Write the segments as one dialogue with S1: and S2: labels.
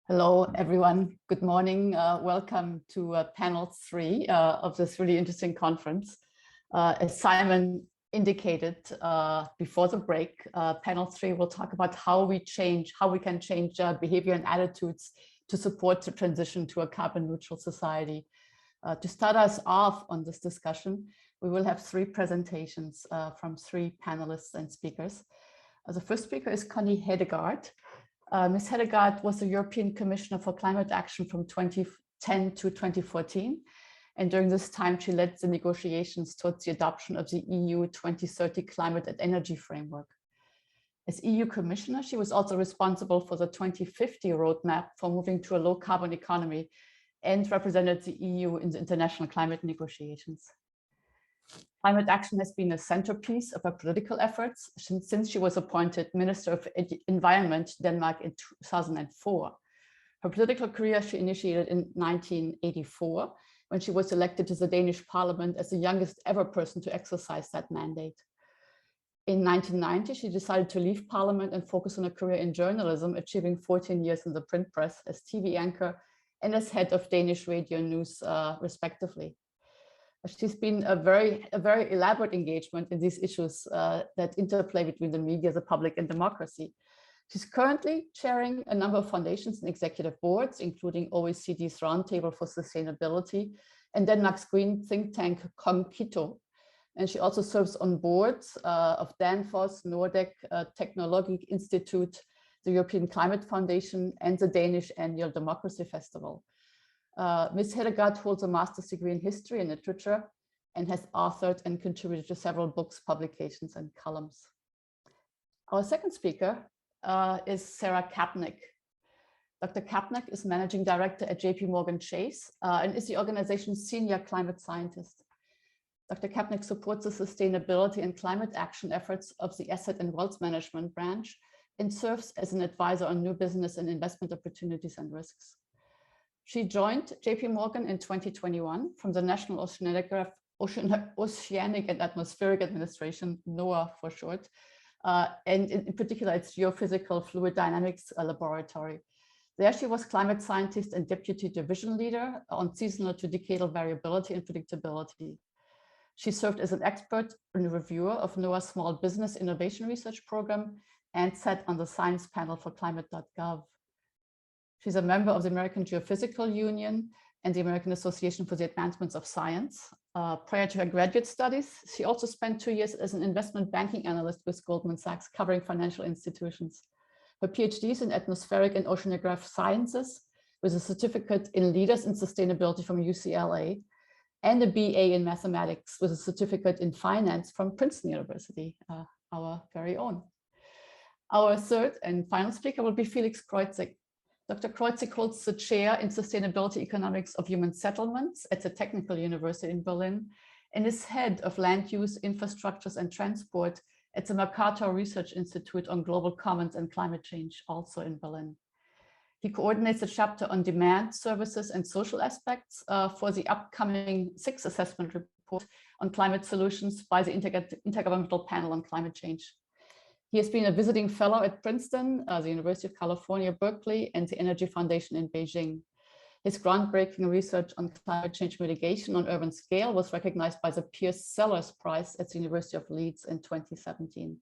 S1: Hello, everyone. Good morning. Welcome to panel 3 of this really interesting conference. As Simon indicated before the break, panel 3 will talk about how we can change behavior and attitudes to support the transition to a carbon neutral society. To start us off on this discussion, we will have 3 presentations from 3 panelists and speakers. The first speaker is Connie Hedegaard. Ms. Hedegaard was the European Commissioner for Climate Action from 2010 to 2014. And during this time, she led the negotiations towards the adoption of the EU 2030 Climate and Energy Framework. As EU Commissioner, she was also responsible for the 2050 roadmap for moving to a low carbon economy and represented the EU in the international climate negotiations. Climate action has been a centerpiece of her political efforts since she was appointed Minister of Environment, Denmark in 2004. Her political career she initiated in 1984 when she was elected to the Danish Parliament as the youngest ever person to exercise that mandate. In 1990, she decided to leave Parliament and focus on a career in journalism, achieving 14 years in the print press as TV anchor and as head of Danish radio news, respectively. She's been a very elaborate engagement in these issues that interplay between the media, the public, and democracy. She's currently chairing a number of foundations and executive boards, including OECD's Roundtable for Sustainability and Denmark's green think tank Comkito. And she also serves on boards of Danfoss, Nordec, Technologic Institute, the European Climate Foundation, and the Danish Annual Democracy Festival. Ms. Hedegaard holds a master's degree in history and literature and has authored and contributed to several books, publications, and columns. Our second speaker is Sarah Kapnick. Dr. Kapnick is managing director at JP Chase and is the organization's senior climate scientist. Dr. Kapnick supports the sustainability and climate action efforts of the asset and wealth management branch and serves as an advisor on new business and investment opportunities and risks. She joined JP Morgan in 2021 from the National Oceanic and Atmospheric Administration, NOAA for short, and in particular its Geophysical Fluid Dynamics Laboratory. There she was climate scientist and deputy division leader on seasonal to decadal variability and predictability. She served as an expert and reviewer of NOAA's Small Business Innovation Research Program and sat on the science panel for climate.gov. She's a member of the American Geophysical Union and the American Association for the Advancement of Science. Prior to her graduate studies, she also spent 2 years as an investment banking analyst with Goldman Sachs, covering financial institutions. Her PhD is in atmospheric and oceanographic sciences with a certificate in leaders in sustainability from UCLA and a BA in mathematics with a certificate in finance from Princeton University, our very own. Our third and final speaker will be Felix Creutzig. Dr. Creutzig holds the chair in Sustainability Economics of Human Settlements at the Technical University in Berlin and is head of Land Use, Infrastructures and Transport at the Mercator Research Institute on Global Commons and Climate Change, also in Berlin. He coordinates a chapter on demand, services and social aspects for the upcoming 6th assessment report on climate solutions by the Intergovernmental Panel on Climate Change. He has been a visiting fellow at Princeton, the University of California, Berkeley, and the Energy Foundation in Beijing. His groundbreaking research on climate change mitigation on urban scale was recognized by the Pierce Sellers Prize at the University of Leeds in 2017.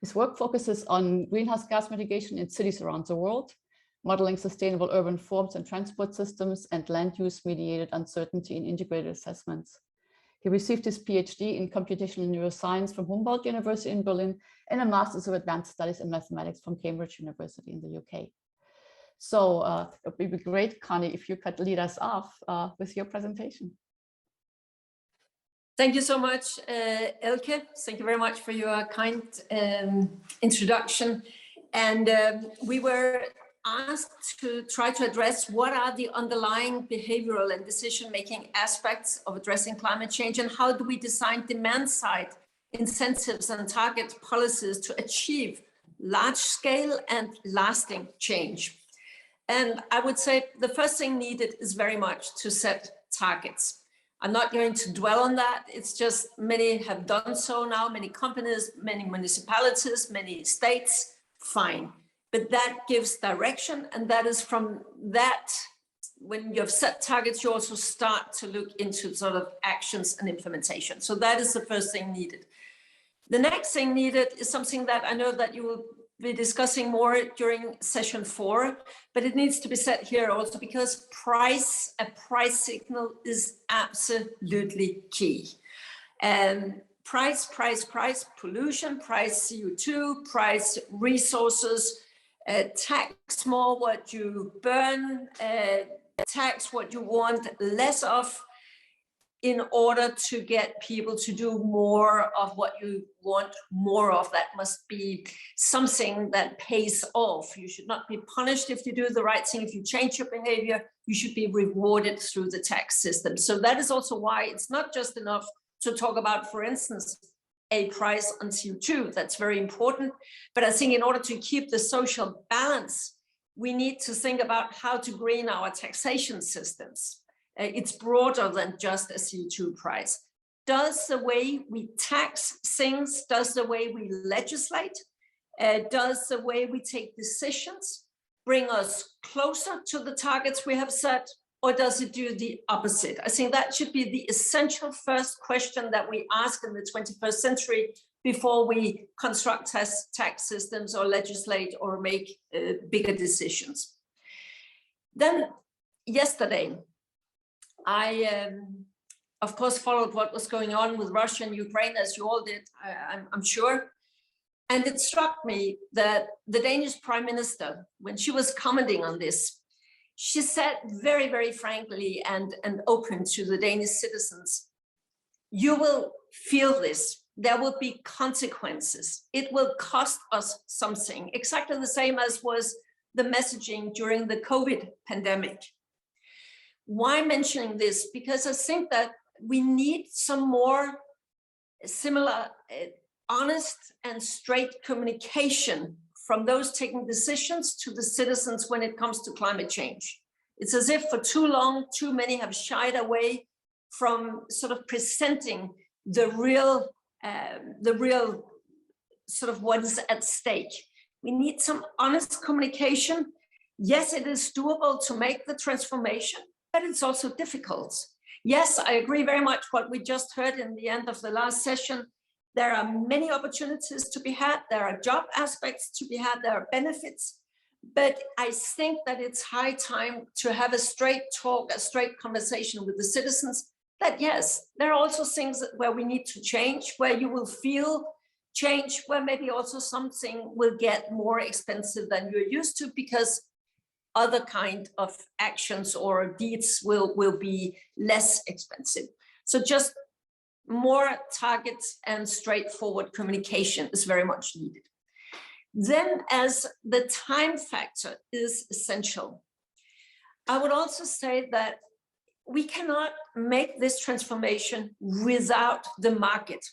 S1: His work focuses on greenhouse gas mitigation in cities around the world, modeling sustainable urban forms and transport systems, and land use mediated uncertainty in integrated assessments. He received his PhD in computational neuroscience from Humboldt University in Berlin and a Master's of Advanced Studies in Mathematics from Cambridge University in the UK. So it would be great, Connie, if you could lead us off with your presentation.
S2: Thank you so much, Elke. Thank you very much for your kind introduction. And we were asked to try to address what are the underlying behavioral and decision-making aspects of addressing climate change, and how do we design demand-side incentives and target policies to achieve large-scale and lasting change. And I would say the first thing needed is very much to set targets. I'm not going to dwell on that. It's just many have done so now, many companies, many municipalities, many states, fine. but that gives direction, and that is from that, when you have set targets, you also start to look into sort of actions and implementation. So that is the first thing needed. The next thing needed is something that I know that you will be discussing more during session 4, but it needs to be said here also, because a price signal is absolutely key. Price, pollution, price CO2, price resources, tax more what you burn, tax what you want less of, in order to get people to do more of what you want more of. That must be something that pays off. You should not be punished if you do the right thing. If you change your behavior, you should be rewarded through the tax system. So that is also why it's not just enough to talk about, for instance, a price on CO2. That's very important. But I think in order to keep the social balance, we need to think about how to green our taxation systems. It's broader than just a CO2 price. Does the way we tax things, does the way we legislate, does the way we take decisions bring us closer to the targets we have set, or does it do the opposite? I think that should be the essential first question that we ask in the 21st century before we construct tax systems or legislate or make bigger decisions. Then yesterday, I, of course, followed what was going on with Russia and Ukraine, as you all did, I'm sure. And it struck me that the Danish Prime Minister, when she was commenting on this, she said very, very frankly and open to the Danish citizens, you will feel this. There will be consequences. It will cost us something, exactly the same as was the messaging during the COVID pandemic. Why mentioning this? Because I think that we need some more similar, honest and straight communication from those taking decisions to the citizens when it comes to climate change. It's as if for too long, too many have shied away from sort of presenting the real sort of what is at stake. We need some honest communication. Yes, it is doable to make the transformation, but it's also difficult. Yes, I agree very much what we just heard in the end of the last session. There are many opportunities to be had. There are job aspects to be had. There are benefits. But I think that it's high time to have a straight talk, a straight conversation with the citizens that, yes, there are also things where we need to change, where you will feel change, where maybe also something will get more expensive than you're used to because other kind of actions or deeds will be less expensive. So just more targets and straightforward communication is very much needed. Then, as the time factor is essential, I would also say that we cannot make this transformation without the market.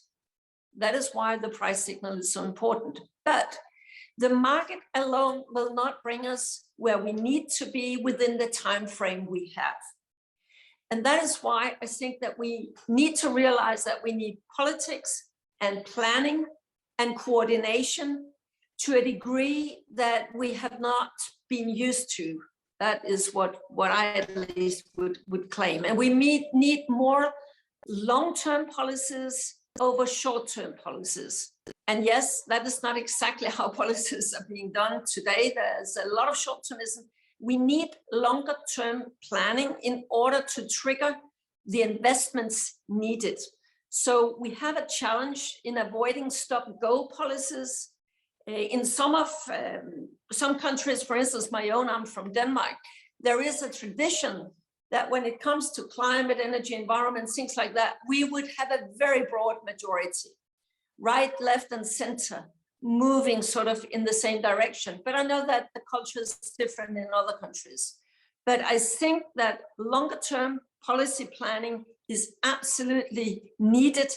S2: That is why the price signal is so important. But the market alone will not bring us where we need to be within the time frame we have. And that is why I think that we need to realize that we need politics and planning and coordination to a degree that we have not been used to. That is what I at least would claim. And we need more long-term policies over short-term policies. And yes, that is not exactly how policies are being done today. There's a lot of short-termism. We need longer-term planning in order to trigger the investments needed. So we have a challenge in avoiding stop-go policies. In some countries, for instance, my own, I'm from Denmark, there is a tradition that when it comes to climate, energy, environment, things like that, we would have a very broad majority, right, left, and center, moving sort of in the same direction. But I know that the culture is different in other countries. But I think that longer term policy planning is absolutely needed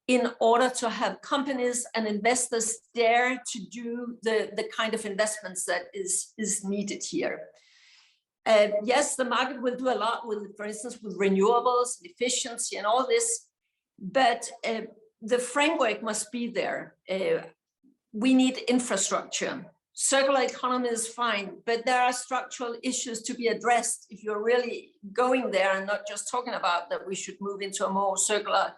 S2: in order to have companies and investors dare to do the kind of investments that is needed here. Yes, the market will do a lot with, for instance, with renewables, efficiency and all this, but the framework must be there. We need infrastructure. circular economy is fine, but there are structural issues to be addressed if you're really going there and not just talking about that we should move into a more circular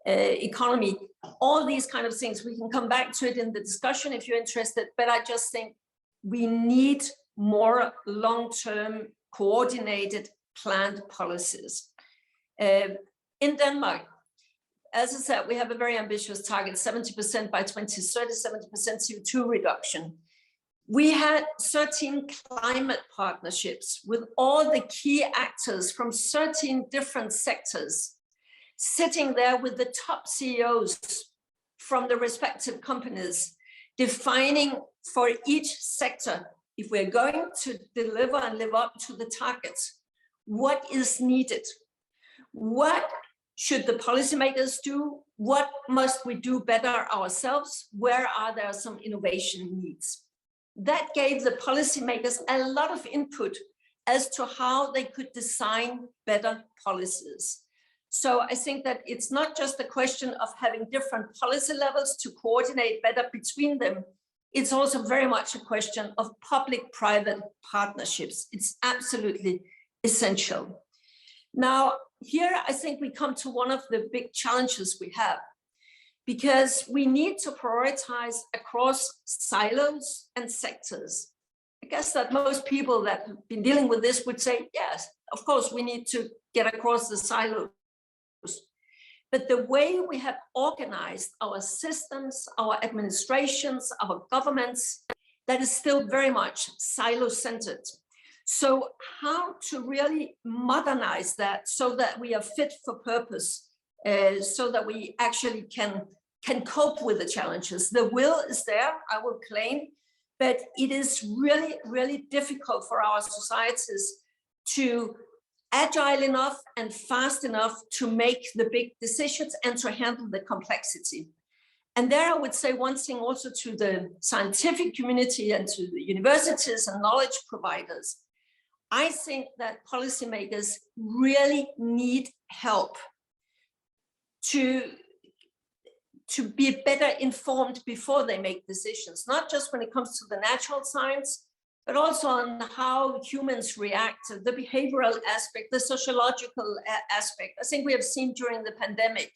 S2: economy. All these kind of things, we can come back to it in the discussion if you're interested, but I just think we need more long-term coordinated planned policies. In Denmark, as I said, we have a very ambitious target, 70% by 2030, 70% CO2 reduction. We had 13 climate partnerships with all the key actors from 13 different sectors, sitting there with the top CEOs from the respective companies, defining for each sector, if we're going to deliver and live up to the targets, what is needed? What should the policymakers do? What must we do better ourselves? Where are there some innovation needs? That gave the policymakers a lot of input as to how they could design better policies. So I think that it's not just a question of having different policy levels to coordinate better between them. It's also very much a question of public-private partnerships. It's absolutely essential. Now, here I think we come to one of the big challenges we have, because we need to prioritize across silos and sectors. I guess that most people that have been dealing with this would say, yes, of course, we need to get across the silos. But the way we have organized our systems, our administrations, our governments, that is still very much silo-centered. So how to really modernize that so that we are fit for purpose, so that we actually can cope with the challenges. The will is there, I will claim, but it is really, really difficult for our societies to agile enough and fast enough to make the big decisions and to handle the complexity. And there I would say one thing also to the scientific community and to the universities and knowledge providers. I think that policymakers really need help to be better informed before they make decisions, not just when it comes to the natural science, but also on how humans react, the behavioral aspect, the sociological aspect. I think we have seen during the pandemic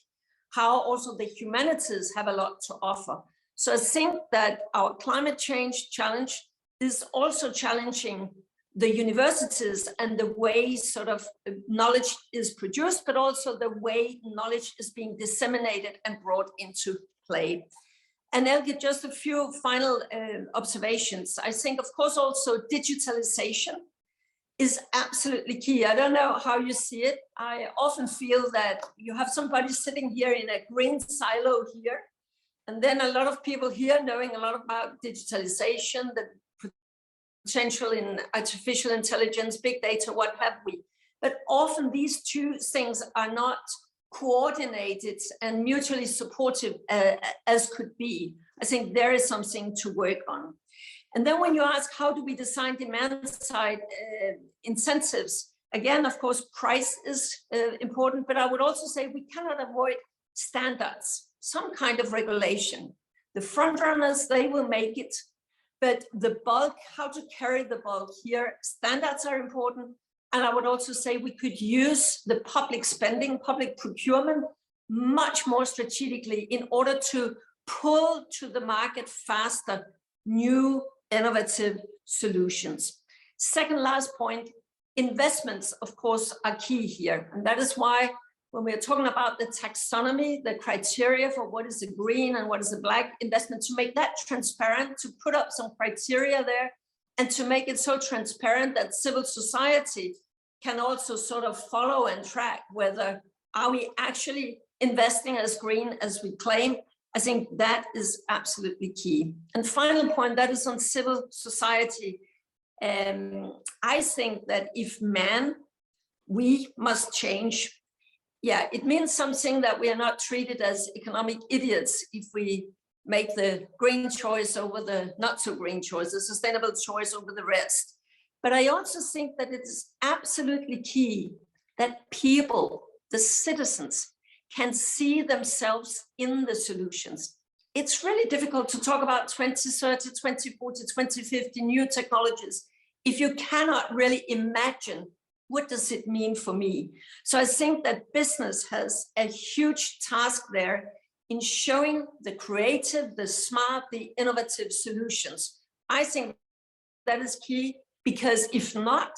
S2: how also the humanities have a lot to offer. So I think that our climate change challenge is also challenging the universities and the way sort of knowledge is produced, but also the way knowledge is being disseminated and brought into play. And Elke, just a few final observations. I think, of course, also digitalization is absolutely key. I don't know how you see it. I often feel that you have somebody sitting here in a green silo here, and then a lot of people here knowing a lot about digitalization, the potential in artificial intelligence, big data, what have we. But often these two things are not coordinated and mutually supportive as could be. I think there is something to work on. And then when you ask how do we design demand side incentives, again, of course, price is important, but I would also say we cannot avoid standards, some kind of regulation. The front runners, they will make it, but the bulk, how to carry the bulk here, standards are important. And I would also say we could use the public spending, public procurement much more strategically in order to pull to the market faster new innovative solutions. Second last point, investments, of course, are key here. And that is why when we're talking about the taxonomy, the criteria for what is a green and what is a black investment, to make that transparent, to put up some criteria there, and to make it so transparent that civil society can also sort of follow and track whether are we actually investing as green as we claim. I think that is absolutely key. And final point, that is on civil society. I think that if we must change. Yeah, it means something that we are not treated as economic idiots if we make the green choice over the not so green choice, the sustainable choice over the rest. But I also think that it is absolutely key that people, the citizens, can see themselves in the solutions. it's really difficult to talk about 2030, 2040, 2050 new technologies if you cannot really imagine what does it mean for me. So I think that business has a huge task there in showing the creative, the smart, the innovative solutions. I think that is key, because if not,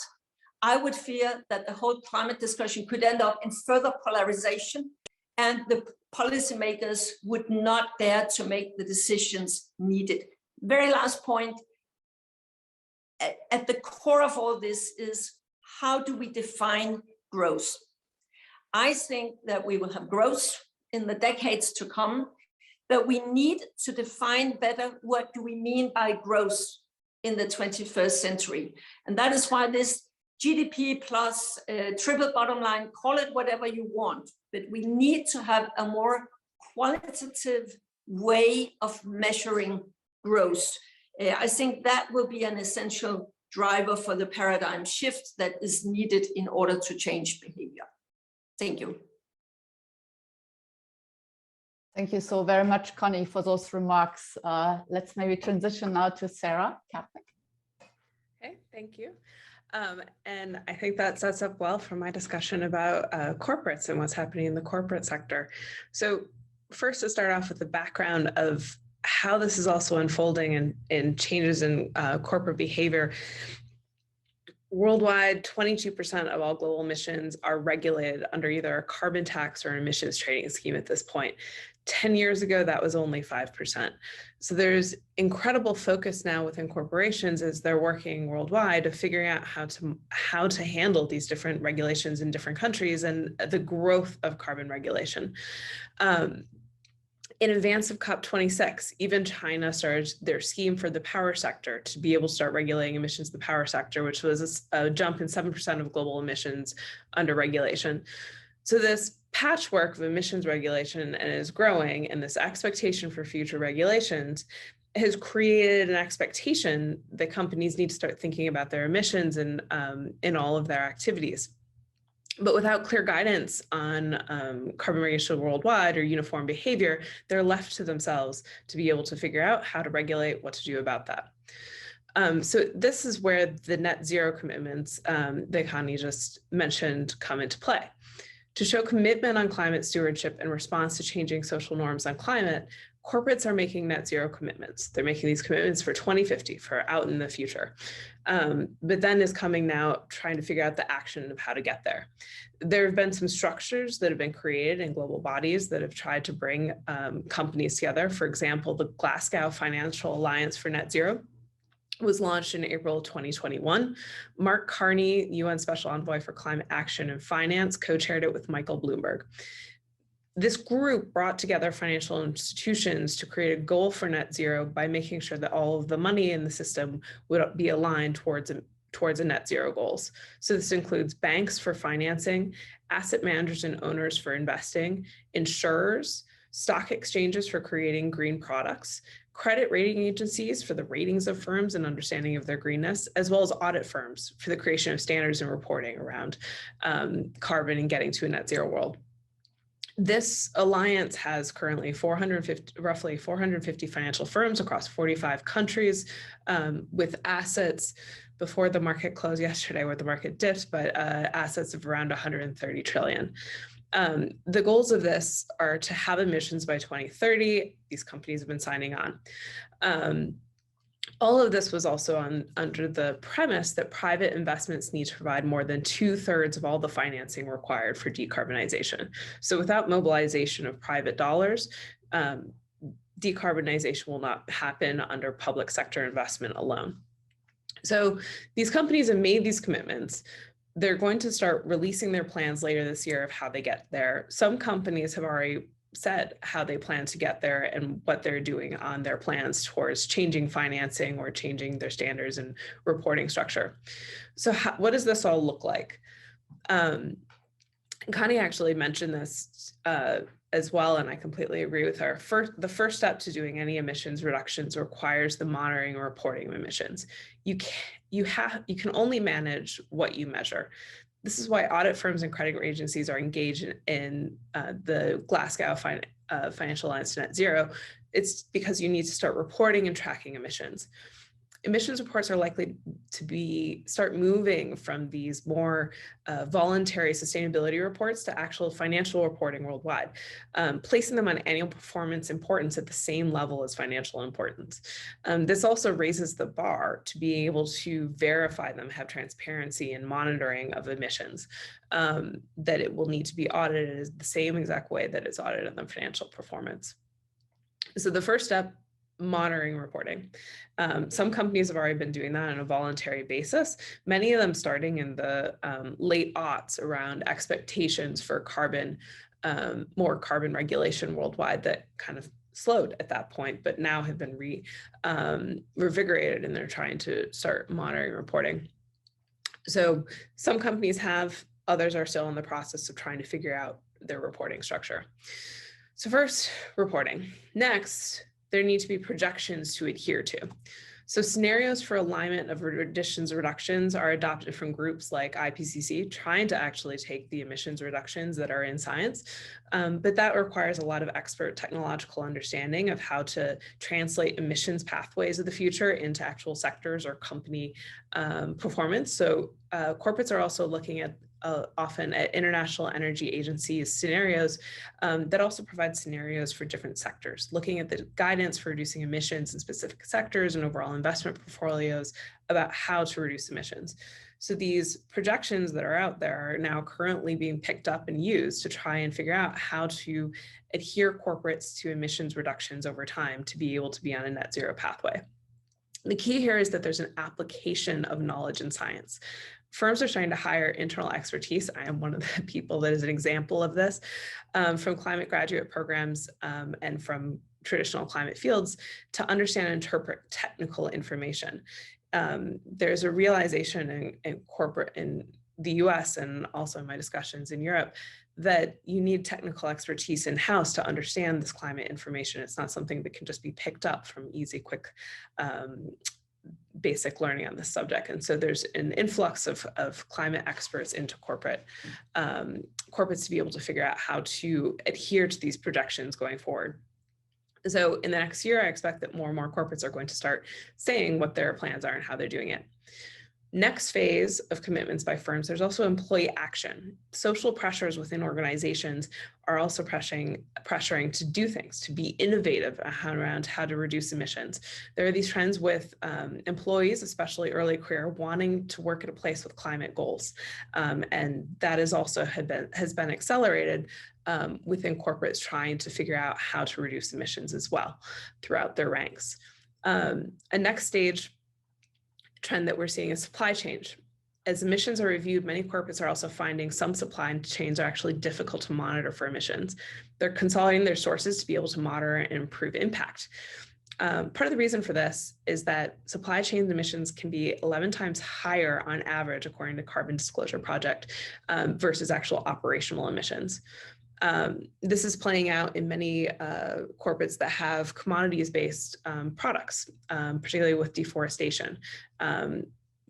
S2: I would fear that the whole climate discussion could end up in further polarization, and the policymakers would not dare to make the decisions needed. Very last point, at the core of all this is, how do we define growth? I think that we will have growth in the decades to come, but we need to define better what do we mean by growth in the 21st century. And that is why this GDP plus triple bottom line, call it whatever you want, but we need to have a more qualitative way of measuring growth. I think that will be an essential driver for the paradigm shift that is needed in order to change behavior. Thank you.
S1: Thank you so very much, Connie, for those remarks. Let's maybe transition now to Sarah Kapnick.
S3: Okay, thank you. And I think that sets up well for my discussion about corporates and what's happening in the corporate sector. So first, to start off with the background of how this is also unfolding in changes in corporate behavior. Worldwide, 22% of all global emissions are regulated under either a carbon tax or emissions trading scheme at this point. 10 years ago, that was only 5%. So there's incredible focus now within corporations as they're working worldwide of figuring out how to handle these different regulations in different countries and the growth of carbon regulation. In advance of COP26, even China started their scheme for the power sector to be able to start regulating emissions in the power sector, which was a jump in 7% of global emissions under regulation. So this patchwork of emissions regulation and is growing, and this expectation for future regulations has created an expectation that companies need to start thinking about their emissions and in all of their activities. But without clear guidance on carbon regulation worldwide or uniform behavior, they're left to themselves to be able to figure out how to regulate, what to do about that. So this is where the net zero commitments that Connie just mentioned come into play. To show commitment on climate stewardship in response to changing social norms on climate, corporates are making net zero commitments. They're making these commitments for 2050, for out in the future. But then is coming now trying to figure out the action of how to get there. There have been some structures that have been created in global bodies that have tried to bring companies together. For example, the Glasgow Financial Alliance for Net Zero was launched in April 2021. Mark Carney, UN Special Envoy for Climate Action and Finance, co-chaired it with Michael Bloomberg. This group brought together financial institutions to create a goal for net zero by making sure that all of the money in the system would be aligned towards a net zero goals. So this includes banks for financing, asset managers and owners for investing, insurers, stock exchanges for creating green products, credit rating agencies for the ratings of firms and understanding of their greenness, as well as audit firms for the creation of standards and reporting around carbon and getting to a net zero world. This alliance has currently roughly 450 financial firms across 45 countries with assets before the market closed yesterday where the market dipped, but assets of around 130 trillion. The goals of this are to have emissions by 2030. These companies have been signing on. All of this was also under the premise that private investments need to provide more than 2/3 of all the financing required for decarbonization. So without mobilization of private dollars, decarbonization will not happen under public sector investment alone. So these companies have made these commitments. They're going to start releasing their plans later this year of how they get there. Some companies have already said how they plan to get there and what they're doing on their plans towards changing financing or changing their standards and reporting structure. So what does this all look like? Connie actually mentioned this as well, and I completely agree with her. The first step to doing any emissions reductions requires the monitoring and reporting of emissions. You can only manage what you measure. This is why audit firms and credit agencies are engaged in the Glasgow Financial Alliance to Net Zero it's because you need to start reporting and tracking emissions. Emissions reports are likely to start moving from these more voluntary sustainability reports to actual financial reporting worldwide, placing them on annual performance importance at the same level as financial importance. This also raises the bar to be able to verify them, have transparency and monitoring of emissions, that it will need to be audited the same exact way that it's audited in the financial performance. So the first step, monitoring reporting. Some companies have already been doing that on a voluntary basis, many of them starting in the late aughts around expectations for more carbon regulation worldwide that kind of slowed at that point, but now have been revigorated, and they're trying to start monitoring reporting. So some companies have, others are still in the process of trying to figure out their reporting structure. So first, reporting. Next, there need to be projections to adhere to. So scenarios for alignment of reductions are adopted from groups like IPCC, trying to actually take the emissions reductions that are in science, but that requires a lot of expert technological understanding of how to translate emissions pathways of the future into actual sectors or company performance. So corporates are also looking at often at International Energy Agency's scenarios that also provide scenarios for different sectors, looking at the guidance for reducing emissions in specific sectors and overall investment portfolios about how to reduce emissions. So these projections that are out there are now currently being picked up and used to try and figure out how to adhere corporates to emissions reductions over time to be able to be on a net zero pathway. The key here is that there's an application of knowledge in science. Firms are trying to hire internal expertise. I am one of the people that is an example of this, from climate graduate programs and from traditional climate fields to understand and interpret technical information. There's a realization in corporate in the US and also in my discussions in Europe that you need technical expertise in-house to understand this climate information. It's not something that can just be picked up from easy, quick, basic learning on this subject. And so there's an influx of climate experts into corporates to be able to figure out how to adhere to these projections going forward. So in the next year, I expect that more and more corporates are going to start saying what their plans are and how they're doing it. Next phase of commitments by firms, there's also employee action. Social pressures within organizations are also pressuring to do things, to be innovative around how to reduce emissions. There are these trends with employees, especially early career, wanting to work at a place with climate goals. And that is also has been accelerated within corporates trying to figure out how to reduce emissions as well throughout their ranks. A next stage trend that we're seeing is supply chain. As emissions are reviewed, many corporates are also finding some supply chains are actually difficult to monitor for emissions. They're consolidating their sources to be able to monitor and improve impact. Part of the reason for this is that supply chain emissions can be 11 times higher on average, according to Carbon Disclosure Project, versus actual operational emissions. This is playing out in many corporates that have commodities-based products, particularly with deforestation.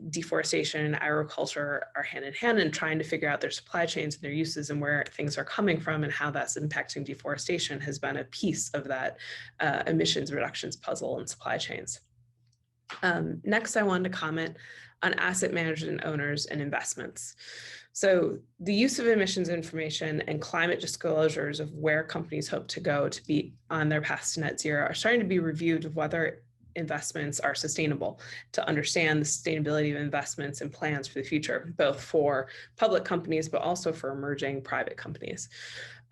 S3: Deforestation and agriculture are hand in hand in trying to figure out their supply chains and their uses and where things are coming from and how that's impacting deforestation has been a piece of that emissions reductions puzzle and supply chains. Next, I wanted to comment on asset management owners and investments. So the use of emissions information and climate disclosures of where companies hope to go to be on their path to net zero are starting to be reviewed of whether investments are sustainable, to understand the sustainability of investments and plans for the future, both for public companies, but also for emerging private companies.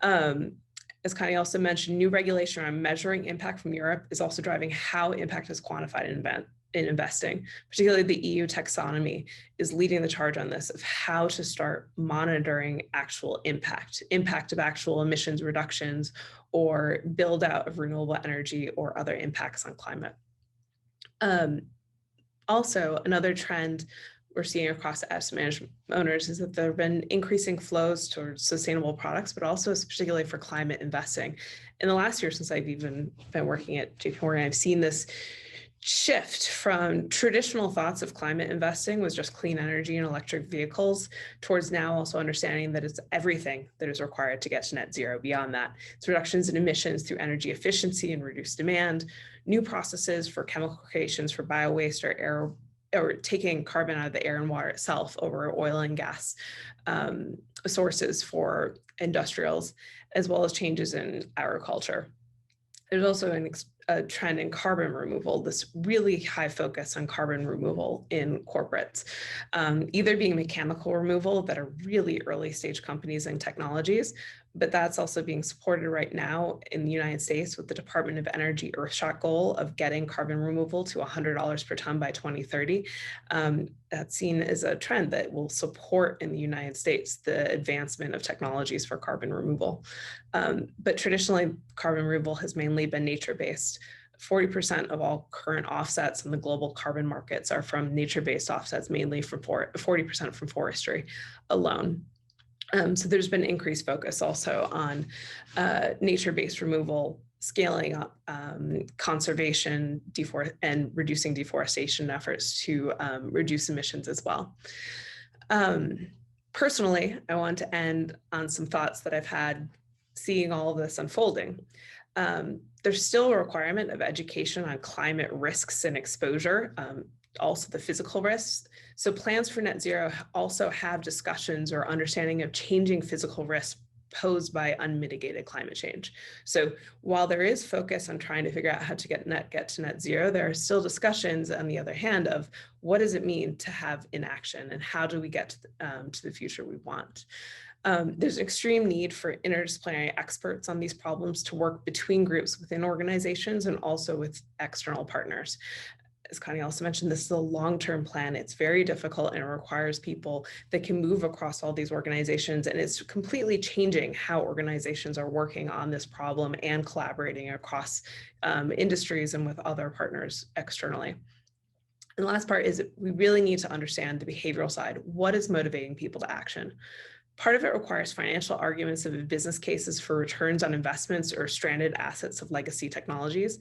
S3: As Connie also mentioned, new regulation on measuring impact from Europe is also driving how impact is quantified in investing. Particularly the EU taxonomy is leading the charge on this of how to start monitoring actual impact of actual emissions reductions or build out of renewable energy or other impacts on climate. Also, another trend we're seeing across asset management owners is that there have been increasing flows towards sustainable products, but also particularly for climate investing. In the last year, since I've even been working at JP Morgan, I've seen this shift from traditional thoughts of climate investing was just clean energy and electric vehicles towards now also understanding that it's everything that is required to get to net zero. Beyond that, it's reductions in emissions through energy efficiency and reduced demand, new processes for chemical creations for bio-waste or air, or taking carbon out of the air and water itself over oil and gas sources for industrials, as well as changes in agriculture. There's also a trend in carbon removal, this really high focus on carbon removal in corporates, either being mechanical removal that are really early stage companies and technologies, but that's also being supported right now in the United States with the Department of Energy Earthshot goal of getting carbon removal to $100 per ton by 2030. That's seen as a trend that will support in the United States the advancement of technologies for carbon removal. But traditionally, carbon removal has mainly been nature-based. 40% of all current offsets in the global carbon markets are from nature-based offsets, mainly from 40% from forestry alone. So there's been increased focus also on nature-based removal, scaling up conservation and reducing deforestation efforts to reduce emissions as well. Personally, I want to end on some thoughts that I've had seeing all of this unfolding. There's still a requirement of education on climate risks and exposure, also the physical risks. So plans for net zero also have discussions or understanding of changing physical risks posed by unmitigated climate change. So while there is focus on trying to figure out how to get to net zero, there are still discussions on the other hand of what does it mean to have inaction and how do we get to the future we want. There's extreme need for interdisciplinary experts on these problems to work between groups within organizations and also with external partners. As Connie also mentioned, this is a long-term plan. It's very difficult and it requires people that can move across all these organizations, and it's completely changing how organizations are working on this problem and collaborating across industries and with other partners externally. And the last part is that we really need to understand the behavioral side. What is motivating people to action? Part of it requires financial arguments of business cases for returns on investments or stranded assets of legacy technologies.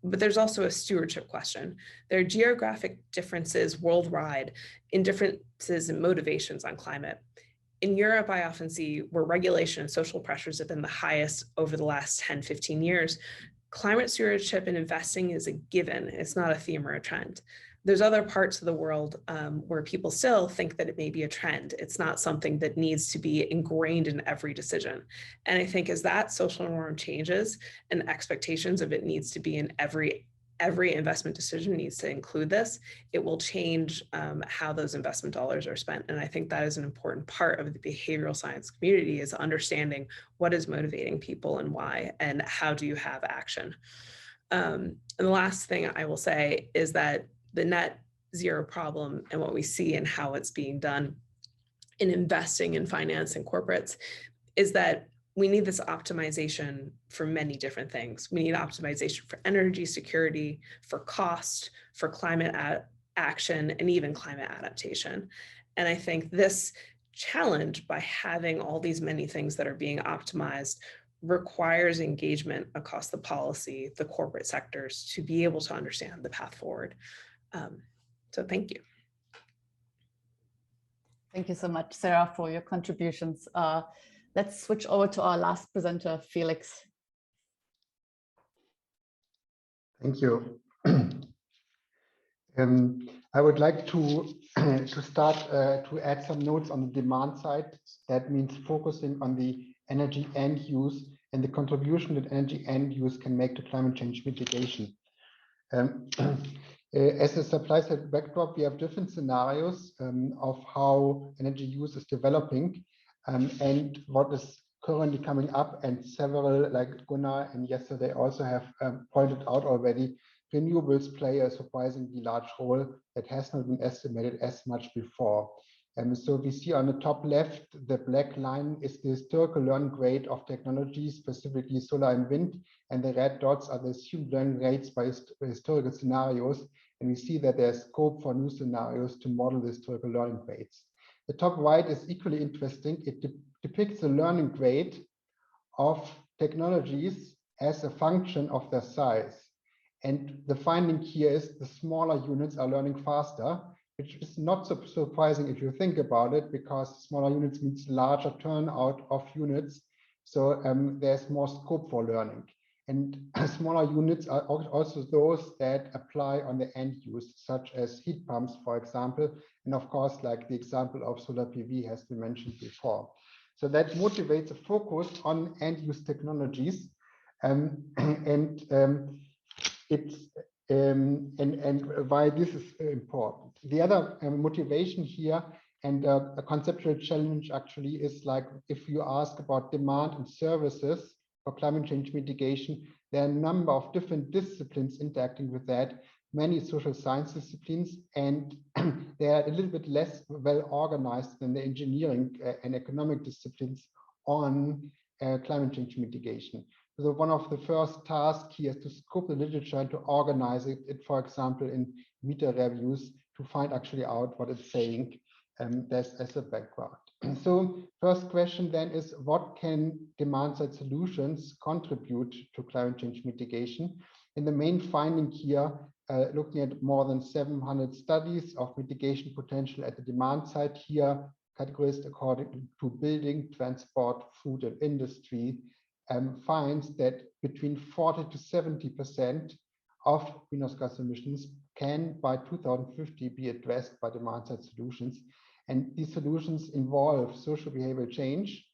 S3: But there's also a stewardship question. There are geographic differences worldwide in differences in motivations on climate. In Europe, I often see where regulation and social pressures have been the highest over the last 10, 15 years. Climate stewardship and investing is a given. It's not a theme or a trend. There's other parts of the world where people still think that it may be a trend. It's not something that needs to be ingrained in every decision. And I think as that social norm changes and expectations of it needs to be in every investment decision needs to include this, it will change how those investment dollars are spent. And I think that is an important part of the behavioral science community, is understanding what is motivating people and why, and how do you have action. And the last thing I will say is that the net zero problem and what we see and how it's being done in investing in finance and corporates is that we need this optimization for many different things. We need optimization for energy security, for cost, for climate action, and even climate adaptation. And I think this challenge, by having all these many things that are being optimized, requires engagement across the policy, the corporate sectors, to be able to understand the path forward. So thank you.
S1: Thank you so much, Sarah, for your contributions. Let's switch over to our last presenter, Felix.
S4: Thank you. I would like to start to add some notes on the demand side. That means focusing on the energy end use and the contribution that energy end use can make to climate change mitigation. As a supply side backdrop, we have different scenarios of how energy use is developing and what is currently coming up, and several, like Gunnar and yesterday, also have pointed out already, renewables play a surprisingly large role that has not been estimated as much before. So we see on the top left, the black line is the historical learning rate of technologies, specifically solar and wind, and the red dots are the assumed learning rates by historical scenarios. And we see that there's scope for new scenarios to model the historical learning rates. The top right is equally interesting. It depicts the learning rate of technologies as a function of their size. And the finding here is the smaller units are learning faster, which is not so surprising if you think about it, because smaller units means larger turnout of units. So there's more scope for learning. And smaller units are also those that apply on the end use, such as heat pumps, for example. And of course, like the example of solar PV has been mentioned before. So that motivates a focus on end use technologies. And why this is important. The other motivation here and a conceptual challenge actually is like if you ask about demand and services for climate change mitigation, there are a number of different disciplines interacting with that, many social science disciplines, and they are a little bit less well organized than the engineering and economic disciplines on climate change mitigation. So one of the first tasks here is to scope the literature and to organize it, for example, in meta reviews to find actually out what it's saying as a background. So first question then is, what can demand-side solutions contribute to climate change mitigation? And the main finding here, looking at more than 700 studies of mitigation potential at the demand side here, categorized according to building, transport, food, and industry, finds that between 40 to 70% of greenhouse gas emissions can by 2050 be addressed by demand-side solutions. And these solutions involve social behavioral change,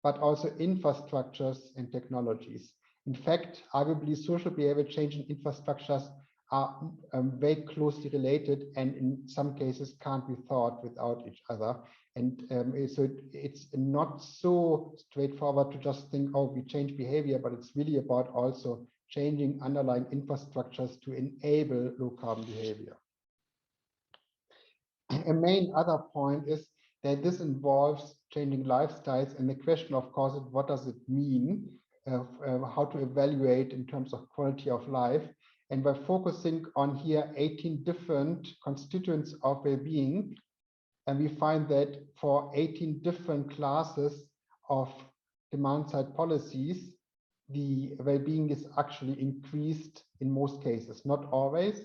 S4: but also infrastructures and technologies. In fact, arguably social behavior change and infrastructures are very closely related and in some cases can't be thought without each other. And so it's not so straightforward to just think, oh, we change behavior, but it's really about also changing underlying infrastructures to enable low carbon behavior. A main other point is that this involves changing lifestyles, and the question, of course, is what does it mean, how to evaluate in terms of quality of life. And by focusing on here 18 different constituents of well-being, and we find that for 18 different classes of demand-side policies, the well-being is actually increased in most cases, not always,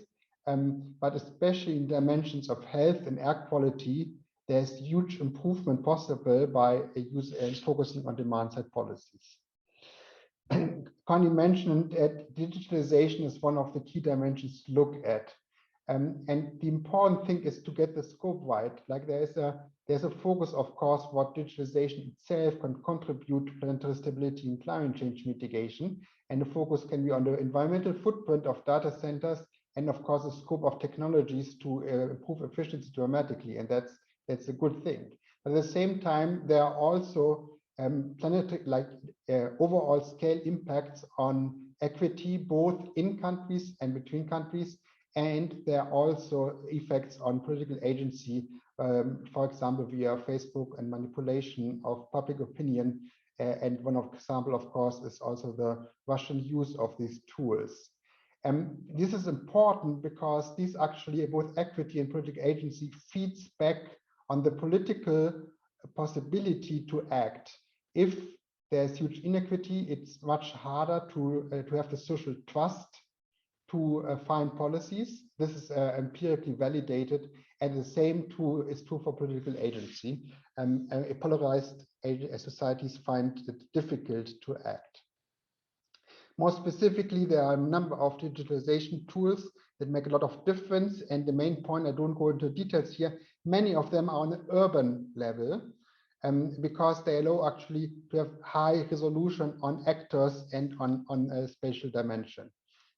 S4: but especially in dimensions of health and air quality, there's huge improvement possible by focusing on demand-side policies. Connie mentioned that digitalization is one of the key dimensions to look at. And the important thing is to get the scope right. Like there's a focus, of course, what digitalization itself can contribute to planetary stability and climate change mitigation. And the focus can be on the environmental footprint of data centers and, of course, the scope of technologies to improve efficiency dramatically. And that's a good thing. But at the same time, there are also planetary, overall scale impacts on equity, both in countries and between countries. And there are also effects on political agency, for example, via Facebook and manipulation of public opinion. And one example, of course, is also the Russian use of these tools. This is important because these actually, both equity and political agency, feeds back on the political possibility to act. If there's huge inequity, it's much harder to have the social trust to find policies. This is empirically validated, and the same is true for political agency. Polarized societies find it difficult to act. More specifically, there are a number of digitalization tools that make a lot of difference, and the main point, I don't go into details here, many of them are on an urban level, because they allow actually to have high resolution on actors and on a spatial dimension.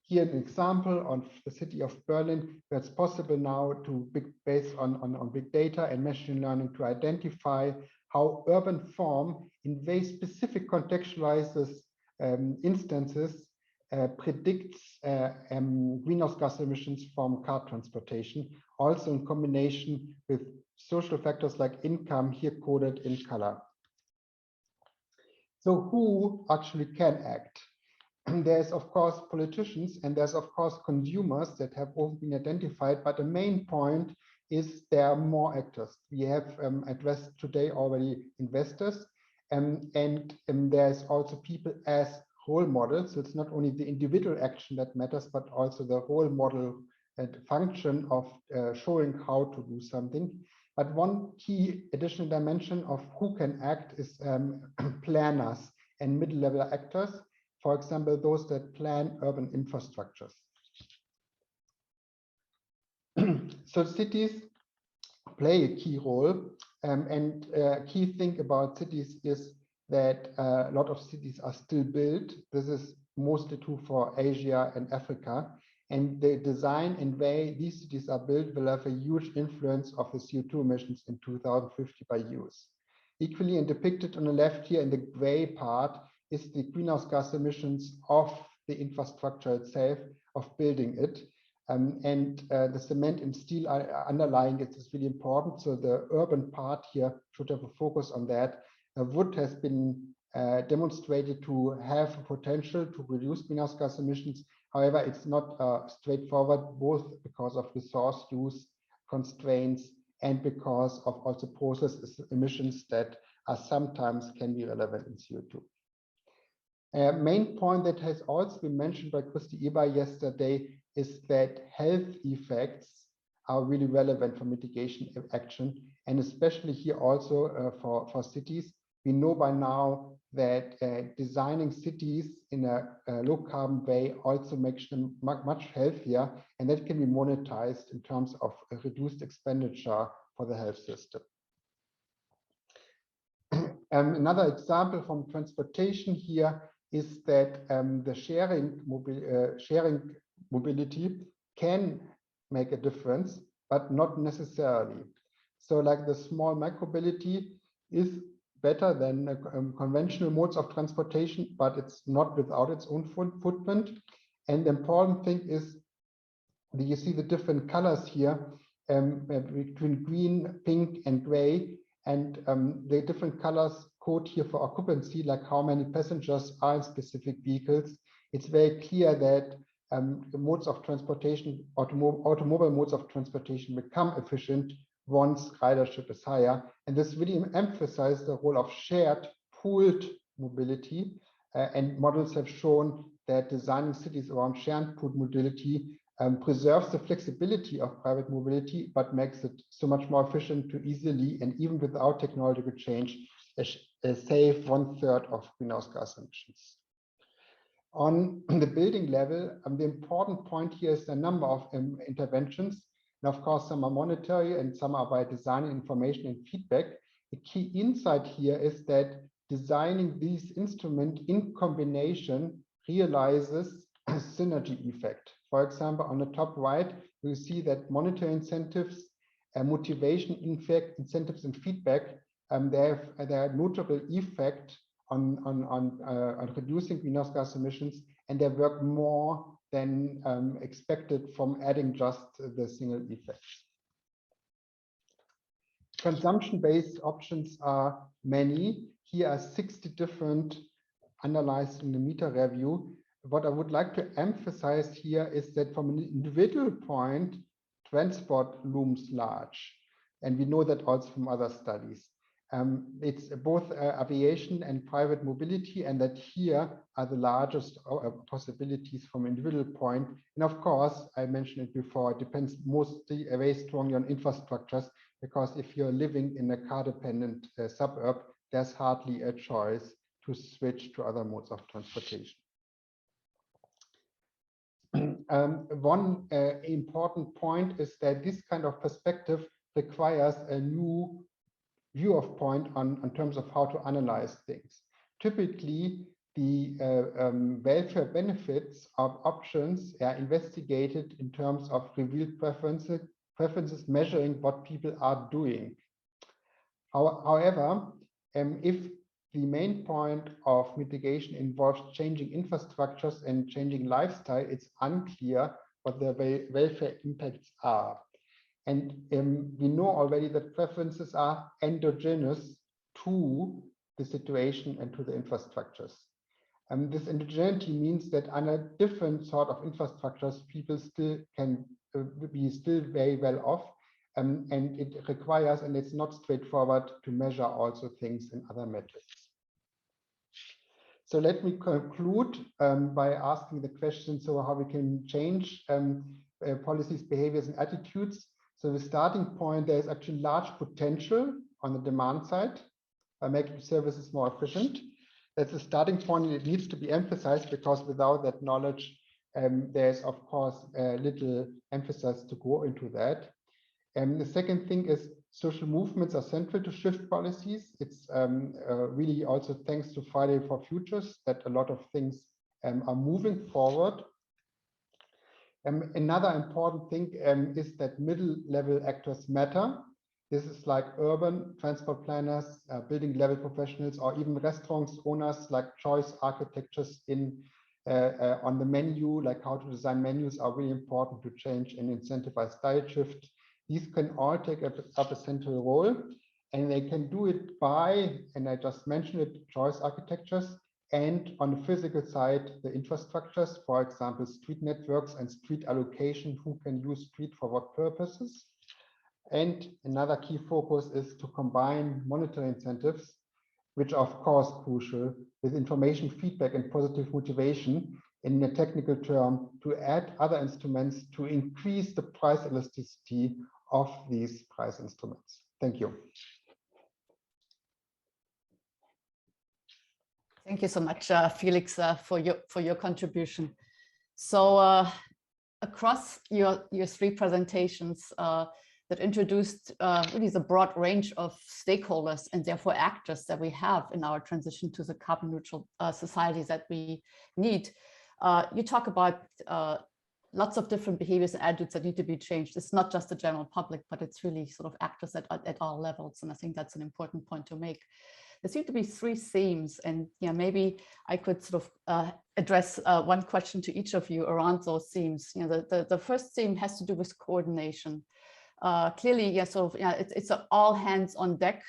S4: Here an example of the city of Berlin, where it's possible now to based on big data and machine learning to identify how urban form in very specific contextualizes instances predicts greenhouse gas emissions from car transportation, also in combination with social factors like income, here coded in color. So who actually can act? There's, of course, politicians, and there's, of course, consumers that have all been identified, but the main point is there are more actors. We have addressed today already investors, and there's also people as role model. So it's not only the individual action that matters, but also the role model and function of showing how to do something. But one key additional dimension of who can act is planners and middle-level actors. For example, those that plan urban infrastructures. So cities play a key role, and a key thing about cities is that a lot of cities are still built. This is mostly true for Asia and Africa. And the design and way these cities are built will have a huge influence of the CO2 emissions in 2050 by use. Equally, and depicted on the left here in the gray part is the greenhouse gas emissions of the infrastructure itself, of building it. The cement and steel underlying it is really important. So the urban part here should have a focus on that. Wood has been demonstrated to have a potential to reduce greenhouse gas emissions. However, it's not straightforward, both because of resource use constraints and because of also process emissions that are sometimes can be relevant in CO2. Main point that has also been mentioned by Kristi Eber yesterday is that health effects are really relevant for mitigation action, and especially here also for cities. We know by now that designing cities in a low carbon way also makes them much healthier, and that can be monetized in terms of a reduced expenditure for the health system. Another example from transportation here is that the sharing mobility can make a difference, but not necessarily. So like the small micromobility is better than conventional modes of transportation, but it's not without its own footprint. And the important thing is that you see the different colors here between green, pink, and gray. And the different colors code here for occupancy, like how many passengers are in specific vehicles. It's very clear that the modes of transportation, automobile modes of transportation become efficient once ridership is higher. And this really emphasizes the role of shared, pooled mobility. And models have shown that designing cities around shared pooled mobility preserves the flexibility of private mobility, but makes it so much more efficient to easily, and even without technological change, save 1/3 of greenhouse gas emissions. On the building level, the important point here is the number of interventions. And of course, some are monetary and some are by design, information, and feedback. The key insight here is that designing these instruments in combination realizes a synergy effect. For example, on the top right, you see that monetary incentives, motivation, incentives, and feedback, they have notable effect on reducing greenhouse gas emissions, and they work more than expected from adding just the single effects. Consumption-based options are many. Here are 60 different analyzed in the meter review. What I would like to emphasize here is that from an individual point, transport looms large. And we know that also from other studies. It's both aviation and private mobility, and that here are the largest possibilities from individual point. And of course, I mentioned it before, it depends mostly very strongly on infrastructures, because if you're living in a car-dependent suburb, there's hardly a choice to switch to other modes of transportation. One important point is that this kind of perspective requires a new view of point on terms of how to analyze things. Typically, the welfare benefits of options are investigated in terms of revealed preferences measuring what people are doing. However, if the main point of mitigation involves changing infrastructures and changing lifestyle, it's unclear what the welfare impacts are. And we know already that preferences are endogenous to the situation and to the infrastructures. This endogeneity means that under different sort of infrastructures, people still can be still very well off. And it requires, and it's not straightforward to measure also things in other metrics. So let me conclude by asking the question, so how we can change policies, behaviors, and attitudes. So the starting point, there is actually large potential on the demand side by making services more efficient. That's the starting point, and it needs to be emphasized, because without that knowledge, there's of course little emphasis to go into that. And the second thing is social movements are central to shift policies. It's really also thanks to Friday for Futures that a lot of things are moving forward. Another important thing is that middle-level actors matter. This is like urban transport planners, building level professionals, or even restaurants owners, like choice architectures in on the menu, like how to design menus, are really important to change and incentivize diet shift. These can all take up a central role, and they can do it by, and I just mentioned it, choice architectures, and on the physical side, the infrastructures, for example, street networks and street allocation, who can use street for what purposes. And another key focus is to combine monetary incentives, which are of course crucial, with information feedback and positive motivation, in a technical term, to add other instruments to increase the price elasticity of these price instruments. Thank you.
S1: Thank you so much, Felix, for your contribution. So across your three presentations that introduced really the broad range of stakeholders and therefore actors that we have in our transition to the carbon neutral society that we need, you talk about lots of different behaviors and attitudes that need to be changed. It's not just the general public, but it's really sort of actors at all levels. And I think that's an important point to make. There seem to be three themes, and maybe I could sort of address one question to each of you around those themes. The first theme has to do with coordination. Clearly, it's an all hands on deck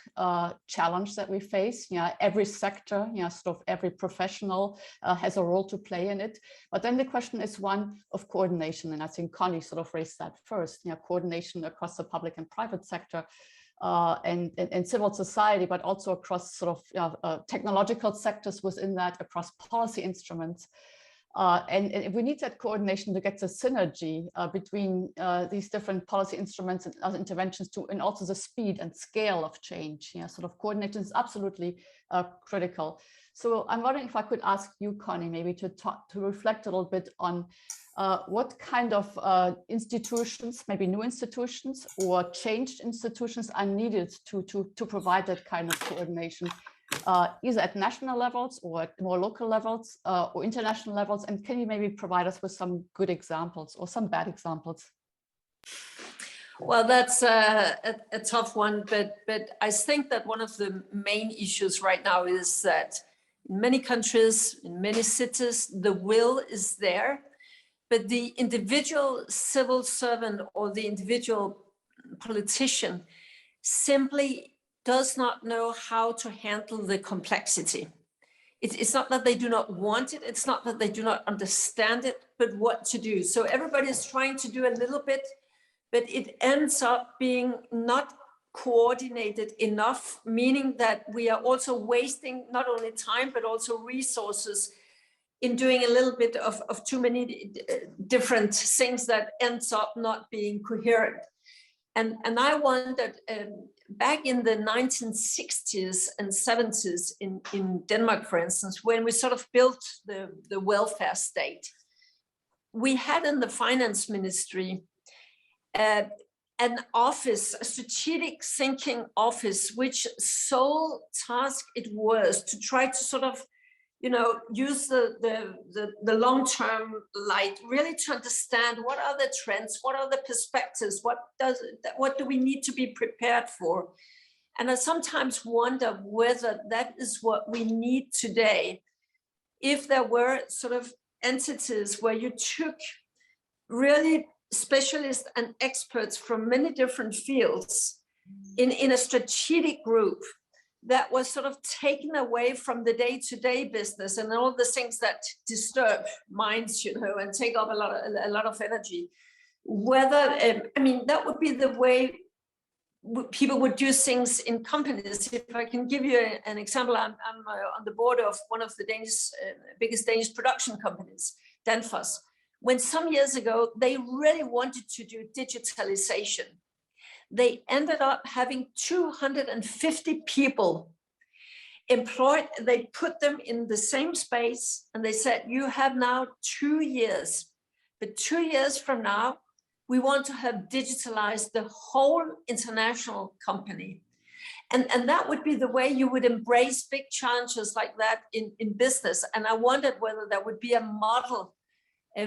S1: challenge that we face. Every sector, sort of every professional has a role to play in it. But then the question is one of coordination, and I think Connie sort of raised that first. Coordination across the public and private sector. And civil society, but also across sort of technological sectors within that, across policy instruments. And we need that coordination to get the synergy between these different policy instruments and other interventions and also the speed and scale of change. Sort of coordination is absolutely critical. So I'm wondering if I could ask you, Connie, maybe to reflect a little bit on what kind of institutions, maybe new institutions or changed institutions, are needed to provide that kind of coordination, either at national levels or at more local levels or international levels. And can you maybe provide us with some good examples or some bad examples?
S2: Well, that's a tough one, but I think that one of the main issues right now is that in many countries, in many cities, the will is there, but the individual civil servant or the individual politician simply does not know how to handle the complexity. It's not that they do not want it, it's not that they do not understand it, but what to do. So everybody is trying to do a little bit, but it ends up being not coordinated enough, meaning that we are also wasting not only time, but also resources in doing a little bit of too many different things that ends up not being coherent. And I wondered, back in the 1960s and 70s in Denmark, for instance, when we sort of built the welfare state, we had in the finance ministry an office, a strategic thinking office, which sole task it was to try to sort of, use the long-term light, really to understand what are the trends, what are the perspectives, what do we need to be prepared for. And I sometimes wonder whether that is what we need today. If there were sort of entities where you took really specialists and experts from many different fields in a strategic group that was sort of taken away from the day-to-day business and all the things that disturb minds, and take up a lot of energy. Whether, that would be the way people would do things in companies. If I can give you an example, I'm on the board of one of the biggest Danish production companies, Danfoss. When some years ago, they really wanted to do digitalization, they ended up having 250 people employed. They put them in the same space and they said, you have now 2 years, but 2 years from now, we want to have digitalized the whole international company. And that would be the way you would embrace big challenges like that in business. And I wondered whether there would be a model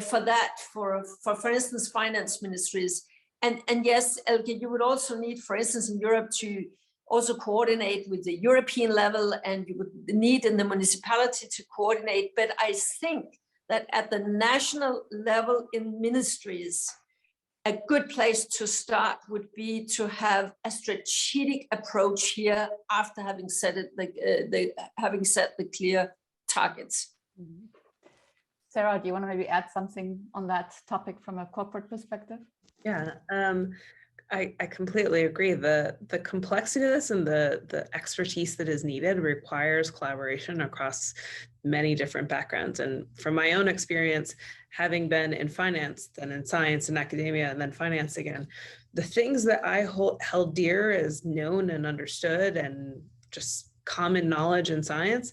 S2: for that, for instance, finance ministries. And yes, Elke, you would also need, for instance, in Europe to also coordinate with the European level, and you would need in the municipality to coordinate. But I think that at the national level in ministries, a good place to start would be to have a strategic approach here after having set the clear targets.
S1: Mm-hmm. Sarah, do you want to maybe add something on that topic from a corporate perspective?
S3: Yeah, I completely agree. The complexity of this and the expertise that is needed requires collaboration across many different backgrounds. And from my own experience, having been in finance, then in science and academia, and then finance again, the things that I held dear as known and understood and just common knowledge in science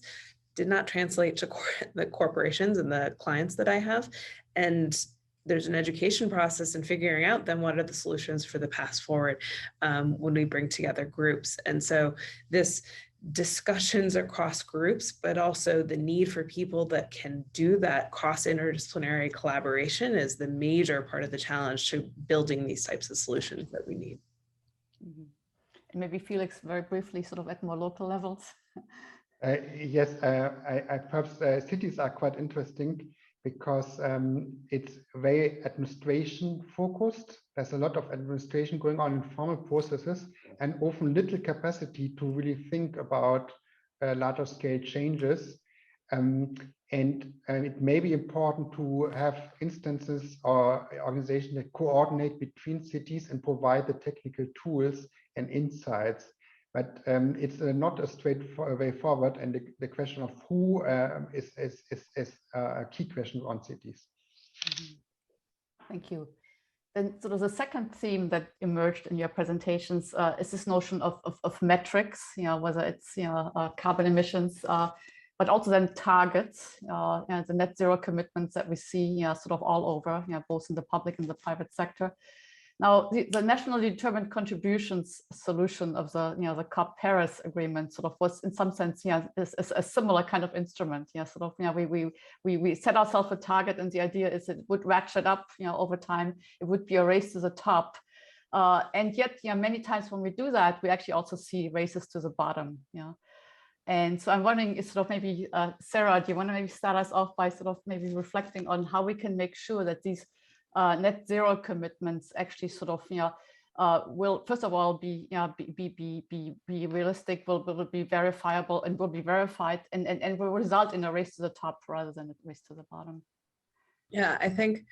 S3: did not translate to the corporations and the clients that I have. And there's an education process in figuring out then what are the solutions for the path forward when we bring together groups. And so this discussions across groups, but also the need for people that can do that cross interdisciplinary collaboration is the major part of the challenge to building these types of solutions that we need.
S1: Mm-hmm. And maybe Felix, very briefly, sort of at more local levels.
S4: Yes, perhaps cities are quite interesting because it's very administration focused. There's a lot of administration going on in formal processes and often little capacity to really think about larger scale changes. And it may be important to have instances or organizations that coordinate between cities and provide the technical tools and insights. But it's not a straight way forward, and the question of who is a key question on cities.
S1: Mm-hmm. Thank you. Then sort of the second theme that emerged in your presentations is this notion of metrics, whether it's carbon emissions, but also then targets, the net zero commitments that we see sort of all over, both in the public and the private sector. Now, the nationally determined contributions solution of the COP Paris agreement sort of was, in some sense, is a similar kind of instrument. Sort of, we set ourselves a target, and the idea is it would ratchet up, over time. It would be a race to the top, and yet, many times when we do that, we actually also see races to the bottom. And so I'm wondering, is sort of maybe Sarah, do you want to maybe start us off by sort of maybe reflecting on how we can make sure that these net zero commitments actually sort of will first of all be realistic, will be verifiable, and will be verified, and will result in a race to the top rather than a race to the bottom.
S3: Yeah, I think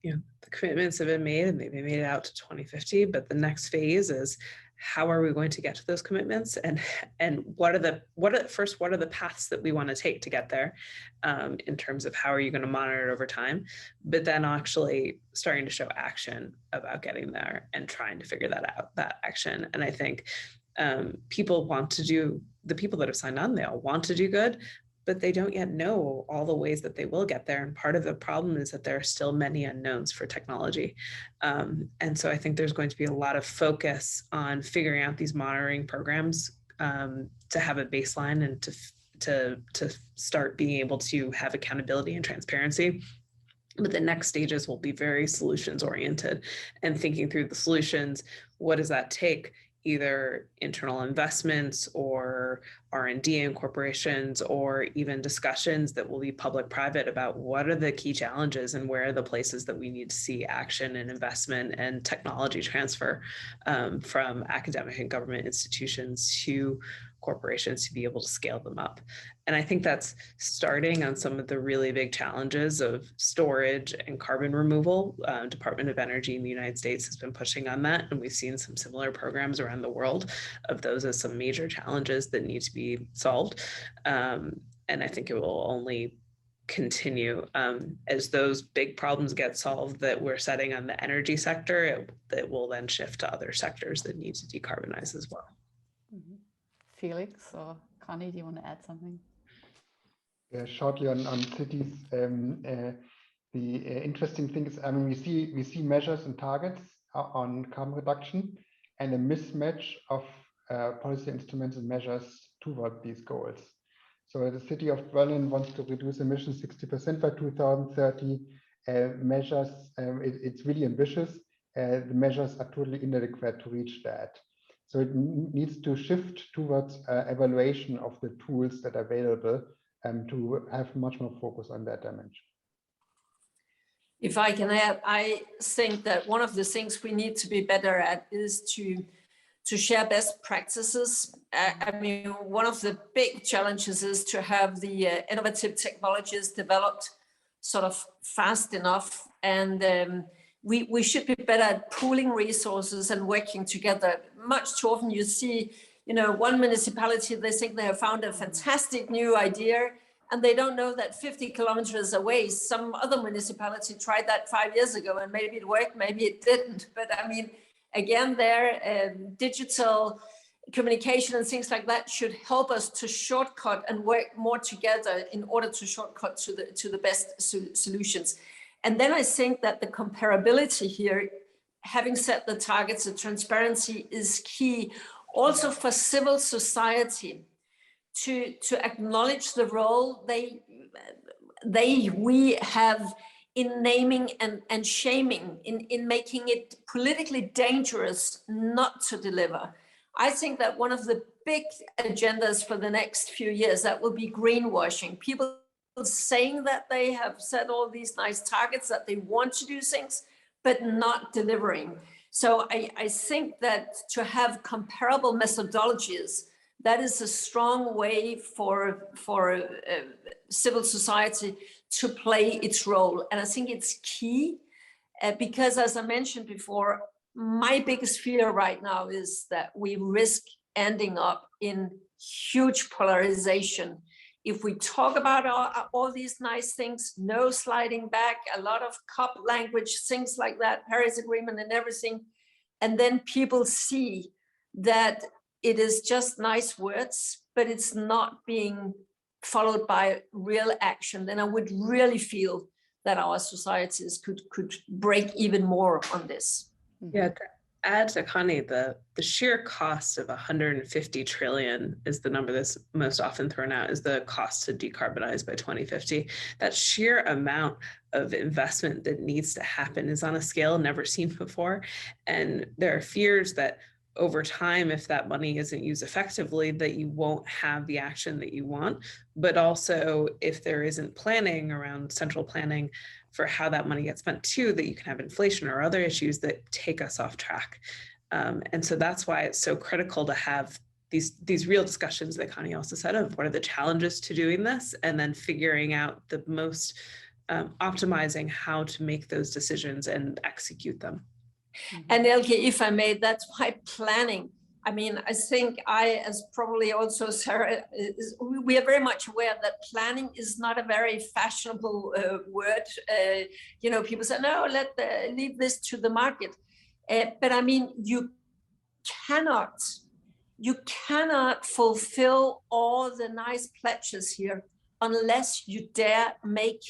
S3: the commitments have been made and they've been made out to 2050, but the next phase is how are we going to get to those commitments, and what are the paths that we want to take to get there, in terms of how are you going to monitor it over time, but then actually starting to show action about getting there and trying to figure that action. And I think people that have signed on, they all want to do good, but they don't yet know all the ways that they will get there. And part of the problem is that there are still many unknowns for technology. And so I think there's going to be a lot of focus on figuring out these monitoring programs to have a baseline and to start being able to have accountability and transparency. But the next stages will be very solutions oriented and thinking through the solutions. What does that take? Either internal investments or R&D in corporations, or even discussions that will be public-private about what are the key challenges and where are the places that we need to see action and investment and technology transfer from academic and government institutions to corporations to be able to scale them up. And I think that's starting on some of the really big challenges of storage and carbon removal. Department of Energy in the United States has been pushing on that, and we've seen some similar programs around the world of those as some major challenges that need to be solved. And I think it will only continue as those big problems get solved that we're setting on the energy sector. That will then shift to other sectors that need to decarbonize as well.
S1: Mm-hmm. Felix or Connie, do you want to add something?
S4: Yeah, shortly on cities. The interesting thing is, I mean, we see measures and targets on carbon reduction and a mismatch of policy instruments and measures toward these goals. So the city of Berlin wants to reduce emissions 60% by 2030. Measures, it's really ambitious. The measures are totally inadequate to reach that. So it needs to shift towards evaluation of the tools that are available to have much more focus on that dimension.
S2: If I can add, I think that one of the things we need to be better at is to share best practices. I mean, one of the big challenges is to have the innovative technologies developed sort of fast enough. And we should be better at pooling resources and working together. Much too often you see, you know, one municipality, they think they have found a fantastic new idea, and they don't know that 50 kilometers away, some other municipality tried that 5 years ago, and maybe it worked, maybe it didn't. But I mean, again, digital communication and things like that should help us to shortcut and work more together in order to shortcut to the best solutions. And then I think that the comparability here, having set the targets of transparency, is key also for civil society to acknowledge the role we have in naming and shaming, in making it politically dangerous not to deliver. I think that one of the big agendas for the next few years, that will be greenwashing. People saying that they have set all these nice targets, that they want to do things, but not delivering. So I think that to have comparable methodologies, that is a strong way for civil society to play its role. And I think it's key because, as I mentioned before, my biggest fear right now is that we risk ending up in huge polarization. If we talk about all these nice things, no sliding back, a lot of COP language, things like that, Paris Agreement and everything, and then people see that it is just nice words, but it's not being followed by real action, then I would really feel that our societies could break even more on this.
S3: Yeah, to add to Connie, the sheer cost of 150 trillion is the number that's most often thrown out as the cost to decarbonize by 2050. That sheer amount of investment that needs to happen is on a scale never seen before. And there are fears that over time, if that money isn't used effectively, that you won't have the action that you want. But also, if there isn't planning around central planning for how that money gets spent too, that you can have inflation or other issues that take us off track. And so that's why it's so critical to have these real discussions that Connie also said of what are the challenges to doing this, and then figuring out the most optimizing how to make those decisions and execute them.
S2: And Elke, if I may, that's why planning. I mean, I think as probably also Sarah, we are very much aware that planning is not a very fashionable word. You know, people say, no, leave this to the market. But I mean, you cannot fulfill all the nice pledges here unless you dare make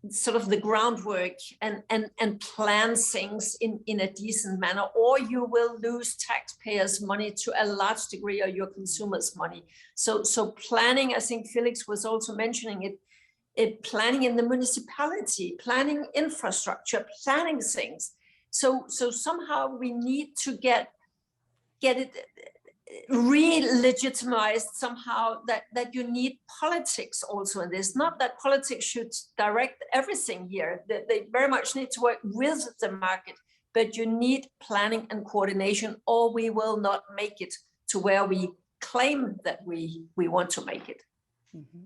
S2: sort of the groundwork and plan things in a decent manner, or you will lose taxpayers' money to a large degree, or your consumers' money. So planning, I think Felix was also mentioning it, planning in the municipality, planning infrastructure, planning things. So somehow we need to get it re-legitimized somehow, that you need politics also in this. Not that politics should direct everything here, that they very much need to work with the market, but you need planning and coordination, or we will not make it to where we claim that we want to make it.
S1: Mm-hmm.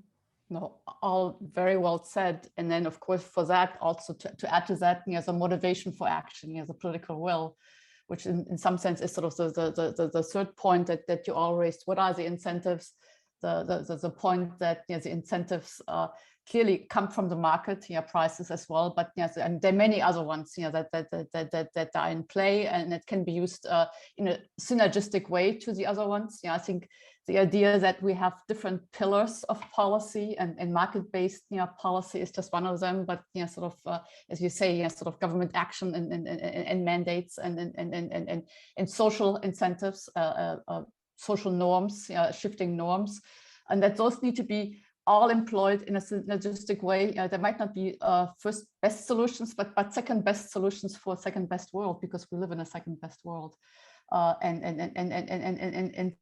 S1: No, all very well said. And then, of course, for that, also to add to that, as a motivation for action, as a political will, which in some sense is sort of the third point that you all raised. What are the incentives? The point that the incentives clearly come from the market, prices as well, but and there are many other ones that are in play, and it can be used in a synergistic way to the other ones. I think the idea that we have different pillars of policy, and market-based policy is just one of them, but sort of as you say, sort of government action and mandates and social incentives, social norms, shifting norms, and that those need to be all employed in a synergistic way. There might not be first best solutions, but second best solutions for second best world, because we live in a second best world. And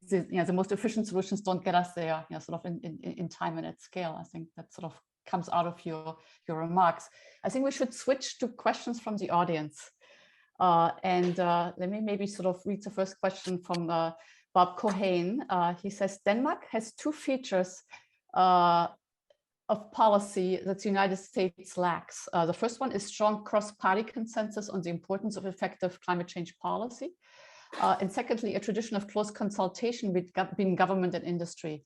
S1: the most efficient solutions don't get us there, sort of in time and at scale. I think that sort of comes out of your remarks. I think we should switch to questions from the audience. Let me maybe sort of read the first question from Bob Cohen. He says, Denmark has two features of policy that the United States lacks. The first one is strong cross-party consensus on the importance of effective climate change policy. And secondly, a tradition of close consultation between government and industry.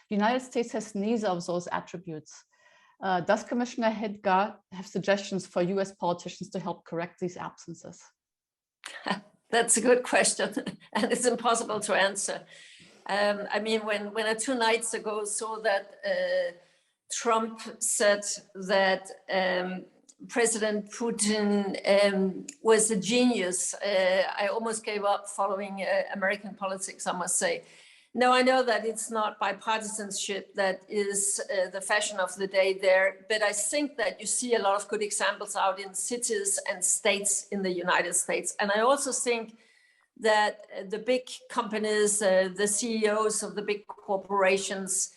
S1: The United States has neither of those attributes. Does Commissioner Hedegaard have suggestions for US politicians to help correct these absences?
S2: That's a good question, and it's impossible to answer. I mean, when I 2 nights ago saw that Trump said that President Putin was a genius, I almost gave up following American politics, I must say. No, I know that it's not bipartisanship that is the fashion of the day there, but I think that you see a lot of good examples out in cities and states in the United States. And I also think that the big companies, the CEOs of the big corporations,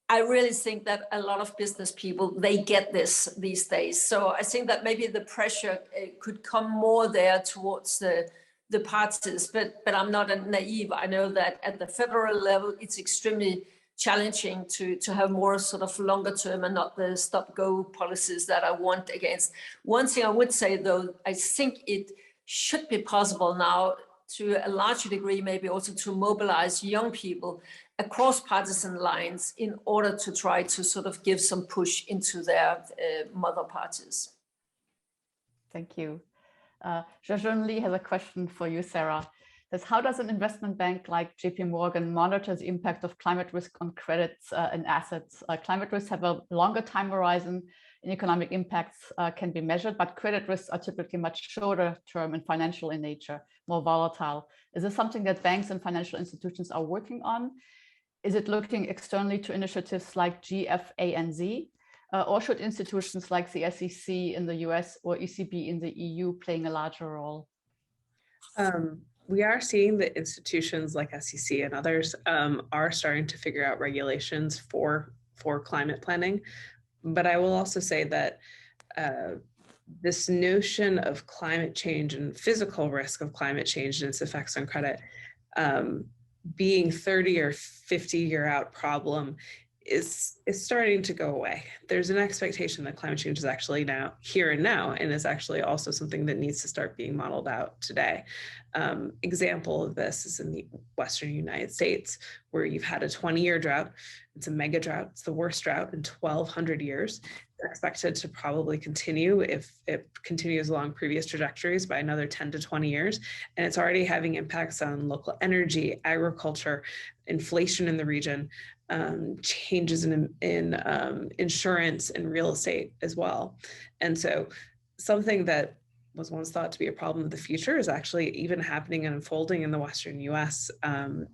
S2: I really think that a lot of business people, they get this these days. So I think that maybe the pressure could come more there towards the parties, but I'm not naive. I know that at the federal level, it's extremely challenging to have more sort of longer term and not the stop-go policies that I want against. One thing I would say, though, I think it should be possible now to a larger degree, maybe also to mobilize young people across partisan lines in order to try to sort of give some push into their mother parties.
S1: Thank you. Jajon Lee has a question for you, Sarah. Says, how does an investment bank like JP Morgan monitor the impact of climate risk on credits and assets? Climate risks have a longer time horizon, and economic impacts can be measured, but credit risks are typically much shorter term and financial in nature, more volatile. Is this something that banks and financial institutions are working on? Is it looking externally to initiatives like GFANZ? Or should institutions like the SEC in the US or ECB in the EU playing a larger role?
S3: We are seeing that institutions like SEC and others are starting to figure out regulations for climate planning. But I will also say that this notion of climate change and physical risk of climate change and its effects on credit being 30 or 50 year out problem is starting to go away. There's an expectation that climate change is actually now here and now, and is actually also something that needs to start being modeled out today. Example of this is in the Western United States, where you've had a 20-year drought. It's a mega drought. It's the worst drought in 1,200 years. It's expected to probably continue if it continues along previous trajectories by another 10 to 20 years. And it's already having impacts on local energy, agriculture, inflation in the region, changes in insurance and real estate as well. And so something that was once thought to be a problem of the future is actually even happening and unfolding in the Western US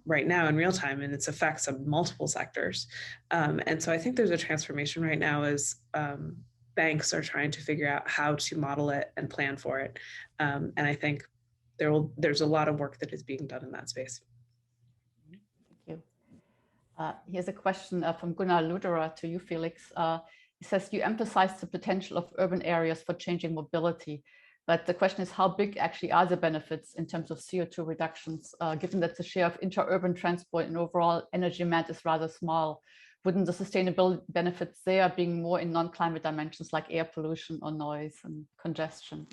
S3: right now in real time, and its effects on multiple sectors. And so I think there's a transformation right now as banks are trying to figure out how to model it and plan for it. And I think there's a lot of work that is being done in that space.
S1: Thank you. Here's a question from Gunnar Luderer to you, Felix. He says, you emphasize the potential of urban areas for changing mobility, But the question is, how big actually are the benefits in terms of CO2 reductions, given that the share of intra-urban transport and overall energy demand is rather small? Wouldn't the sustainability benefits there being more in non-climate dimensions like air pollution or noise and congestion?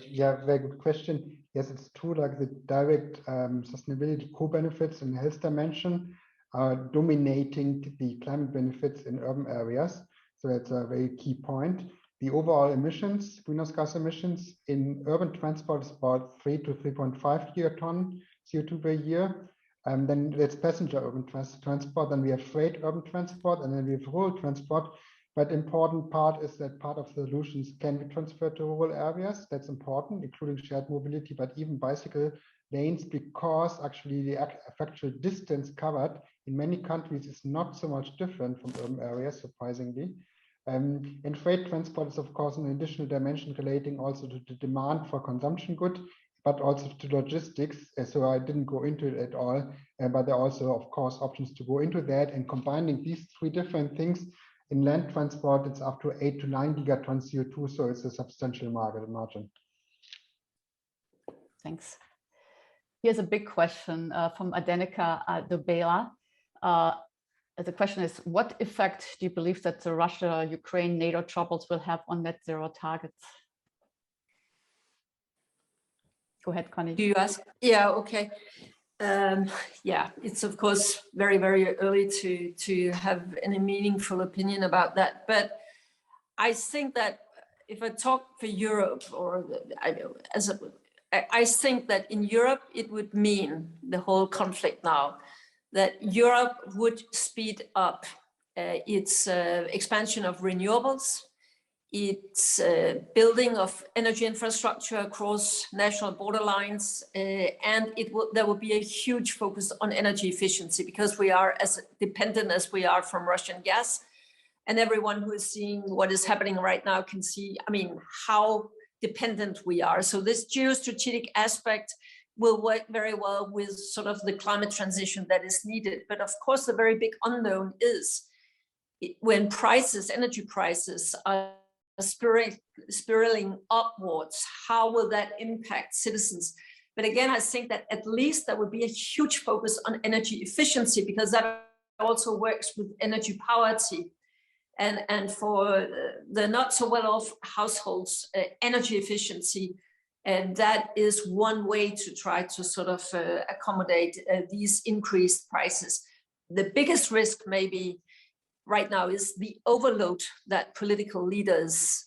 S4: Yeah, very good question. Yes, it's true, like the direct sustainability co-benefits in the health dimension are dominating the climate benefits in urban areas. So that's a very key point. The overall emissions, greenhouse gas emissions in urban transport is about 3 to 3.5 gigaton CO2 per year. Then that's passenger urban transport. Then we have freight urban transport, and then we have rural transport. But important part is that part of the solutions can be transferred to rural areas. That's important, including shared mobility, but even bicycle lanes, because actually the actual distance covered in many countries is not so much different from urban areas, surprisingly. And freight transport is, of course, an additional dimension relating also to the demand for consumption goods, but also to logistics. So I didn't go into it at all, but there are also, of course, options to go into that. And combining these three different things, in land transport, it's up to 8 to 9 gigatons CO2, so it's a substantial margin.
S1: Thanks. Here's a big question from Adenika Dobela. The question is, what effect do you believe that the Russia-Ukraine NATO troubles will have on net zero targets? Go ahead, Connie.
S2: Do you ask? Yeah, okay. Yeah, it's of course very, very early to have any meaningful opinion about that. But I think that if I talk for Europe, or I think that in Europe it would mean the whole conflict now, that Europe would speed up its expansion of renewables, its building of energy infrastructure across national borderlines, and there will be a huge focus on energy efficiency, because we are as dependent as we are from Russian gas. And everyone who is seeing what is happening right now can see, I mean, how dependent we are. So this geostrategic aspect will work very well with sort of the climate transition that is needed. But of course, the very big unknown is when energy prices are spiraling upwards, how will that impact citizens? But again, I think that at least there would be a huge focus on energy efficiency, because that also works with energy poverty. And for the not so well-off households, energy efficiency, and that is one way to try to sort of accommodate these increased prices. The biggest risk maybe right now is the overload that political leaders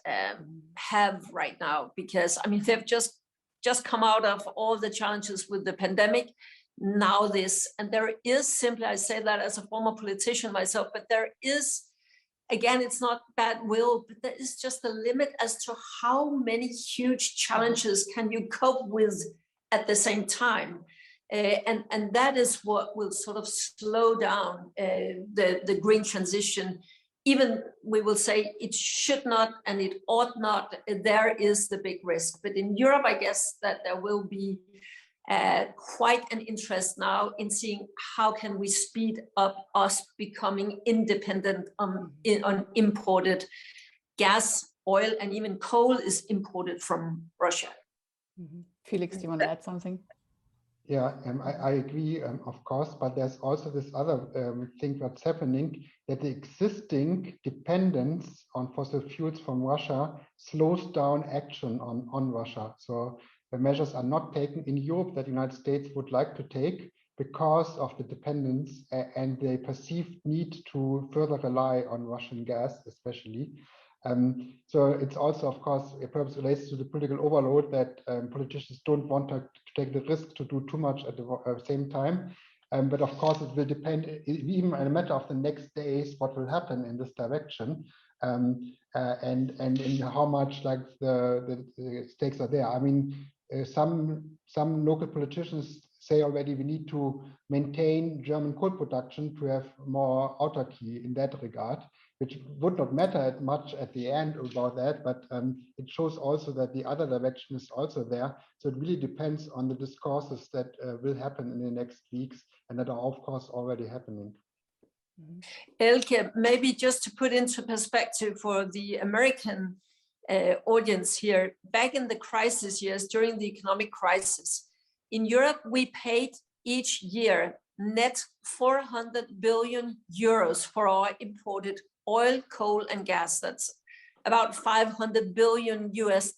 S2: have right now, because I mean, they've just come out of all the challenges with the pandemic. Now this, and there is simply, I say that as a former politician myself, but there is, again, it's not bad will, but there is just a limit as to how many huge challenges can you cope with at the same time. And that is what will sort of slow down the green transition. Even we will say it should not and it ought not, there is the big risk. But in Europe, I guess that there will be quite an interest now in seeing how can we speed up us becoming independent on imported gas, oil, and even coal is imported from Russia.
S1: Mm-hmm. Felix, do you want to add something?
S4: Yeah, I agree, of course, but there's also this other thing that's happening, that the existing dependence on fossil fuels from Russia slows down action on Russia. So the measures are not taken in Europe that the United States would like to take because of the dependence and the perceived need to further rely on Russian gas, especially. So it's also, of course, it perhaps relates to the political overload that politicians don't want to take the risk to do too much at the same time. But of course, it will depend, even in a matter of the next days, what will happen in this direction, and in how much like the stakes are there. I mean, some local politicians say already we need to maintain German coal production to have more autarky in that regard, which would not matter much at the end about that, but it shows also that the other direction is also there. So it really depends on the discourses that will happen in the next weeks and that are of course already happening.
S2: Elke, maybe just to put into perspective for the American audience here, back in the crisis years, during the economic crisis, in Europe, we paid each year net 400 billion euros for our imported oil, coal, and gas. That's about $500 billion US.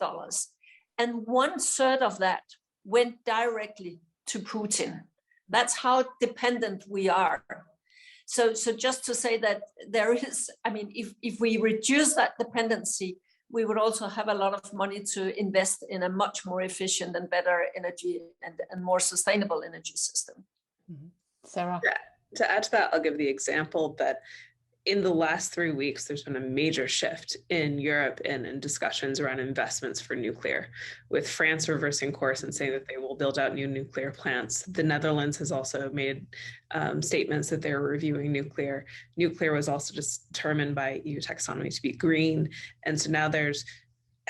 S2: And 1/3 of that went directly to Putin. That's how dependent we are. So just to say that there is, I mean, if we reduce that dependency, we would also have a lot of money to invest in a much more efficient and better energy and more sustainable energy system.
S1: Mm-hmm. Sarah?
S3: Yeah. To add to that, I'll give the example that in the last 3 weeks, there's been a major shift in Europe and in discussions around investments for nuclear, with France reversing course and saying that they will build out new nuclear plants. The Netherlands has also made statements that they're reviewing nuclear. Nuclear was also just determined by EU taxonomy to be green. And so now there's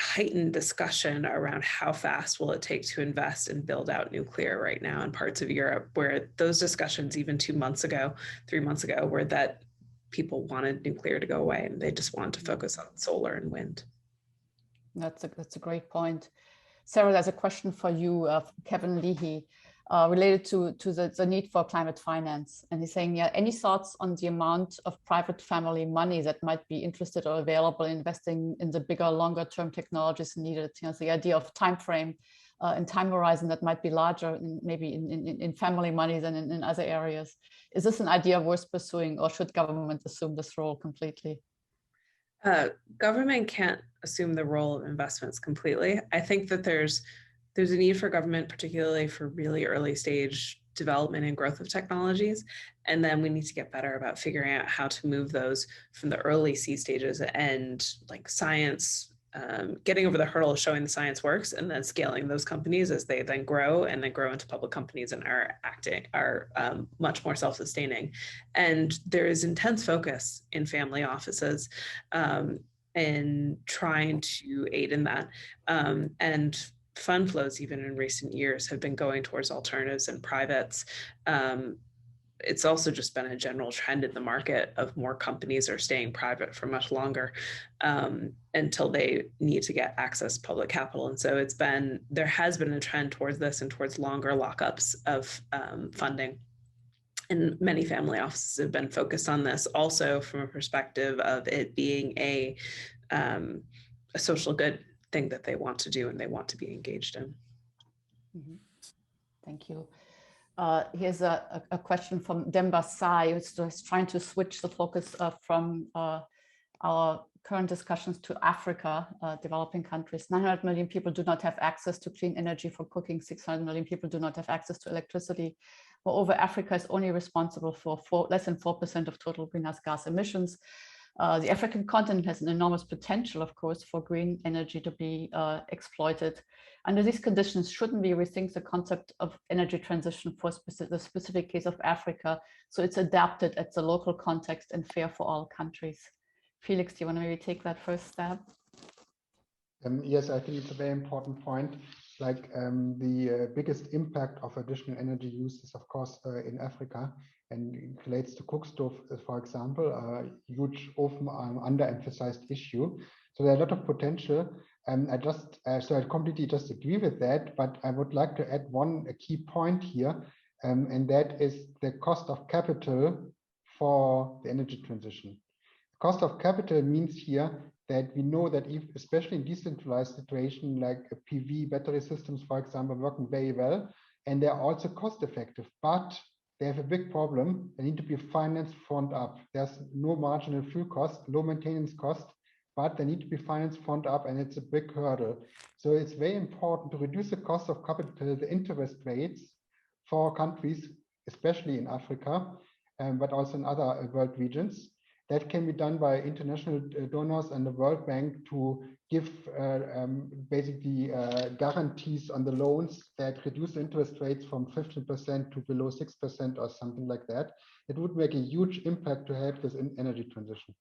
S3: heightened discussion around how fast will it take to invest and build out nuclear right now in parts of Europe, where those discussions even 2 months ago, 3 months ago, were that people wanted nuclear to go away and they just wanted to focus on solar and wind.
S1: That's a great point. Sarah, there's a question for you, Kevin Leahy, related to the need for climate finance. And he's saying, yeah, any thoughts on the amount of private family money that might be interested or available in investing in the bigger, longer term technologies needed? You know, the idea of time frame and time horizon that might be larger maybe in family money than in other areas. Is this an idea worth pursuing, or should government assume this role completely?
S3: Government can't assume the role of investments completely. I think that there's a need for government, particularly for really early stage development and growth of technologies. And then we need to get better about figuring out how to move those from the early seed stages and like science, getting over the hurdle of showing the science works, and then scaling those companies as they then grow into public companies and are much more self-sustaining. And there is intense focus in family offices in trying to aid in that. And fund flows, even in recent years, have been going towards alternatives and privates. It's also just been a general trend in the market of more companies are staying private for much longer until they need to get access to public capital. And so there has been a trend towards this and towards longer lockups of funding. And many family offices have been focused on this also from a perspective of it being a social good thing that they want to do and they want to be engaged in.
S1: Mm-hmm. Thank you. Here's a question from Demba Sai, who's trying to switch the focus from our current discussions to Africa, developing countries. 900 million people do not have access to clean energy for cooking. 600 million people do not have access to electricity. Moreover, Africa is only responsible for less than 4% of total greenhouse gas emissions. The African continent has an enormous potential, of course, for green energy to be exploited. Under these conditions, shouldn't we rethink the concept of energy transition for the specific case of Africa, so it's adapted at the local context and fair for all countries? Felix, do you want to maybe take that first step?
S4: Yes, I think it's a very important point. Like the biggest impact of additional energy use is, of course, in Africa, and it relates to cook stove, for example, a huge, often underemphasized issue. So there are a lot of potential. So I completely just agree with that, but I would like to add a key point here, and that is the cost of capital for the energy transition. Cost of capital means here that we know that if, especially in decentralized situation like PV battery systems, for example, working very well, and they're also cost effective, but they have a big problem. They need to be financed front up. There's no marginal fuel cost, low maintenance cost, but they need to be financed front up, and it's a big hurdle. So it's very important to reduce the cost of capital, the interest rates for countries, especially in Africa, but also in other world regions. That can be done by international donors and the World Bank to give basically guarantees on the loans that reduce interest rates from 15% to below 6% or something like that. It would make a huge impact to help this energy transition.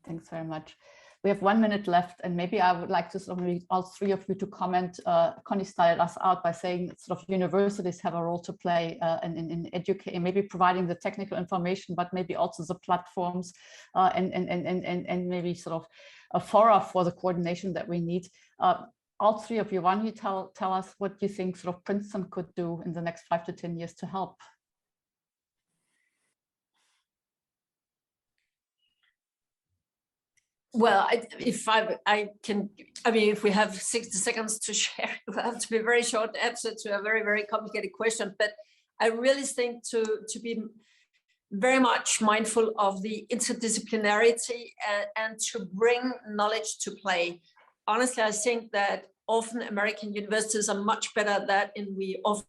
S1: Thanks very much. We have 1 minute left, and maybe I would like to sort of read all three of you to comment. Connie started us out by saying sort of universities have a role to play in educating, maybe providing the technical information, but maybe also the platforms and maybe sort of a fora for the coordination that we need. All three of you, why don't you tell us what you think sort of Princeton could do in the next 5 to 10 years to help?
S2: Well, if we have 60 seconds to share, it will have to be a very short answer to a very, very complicated question. But I really think to be very much mindful of the interdisciplinarity and to bring knowledge to play. Honestly, I think that often American universities are much better at that, and we often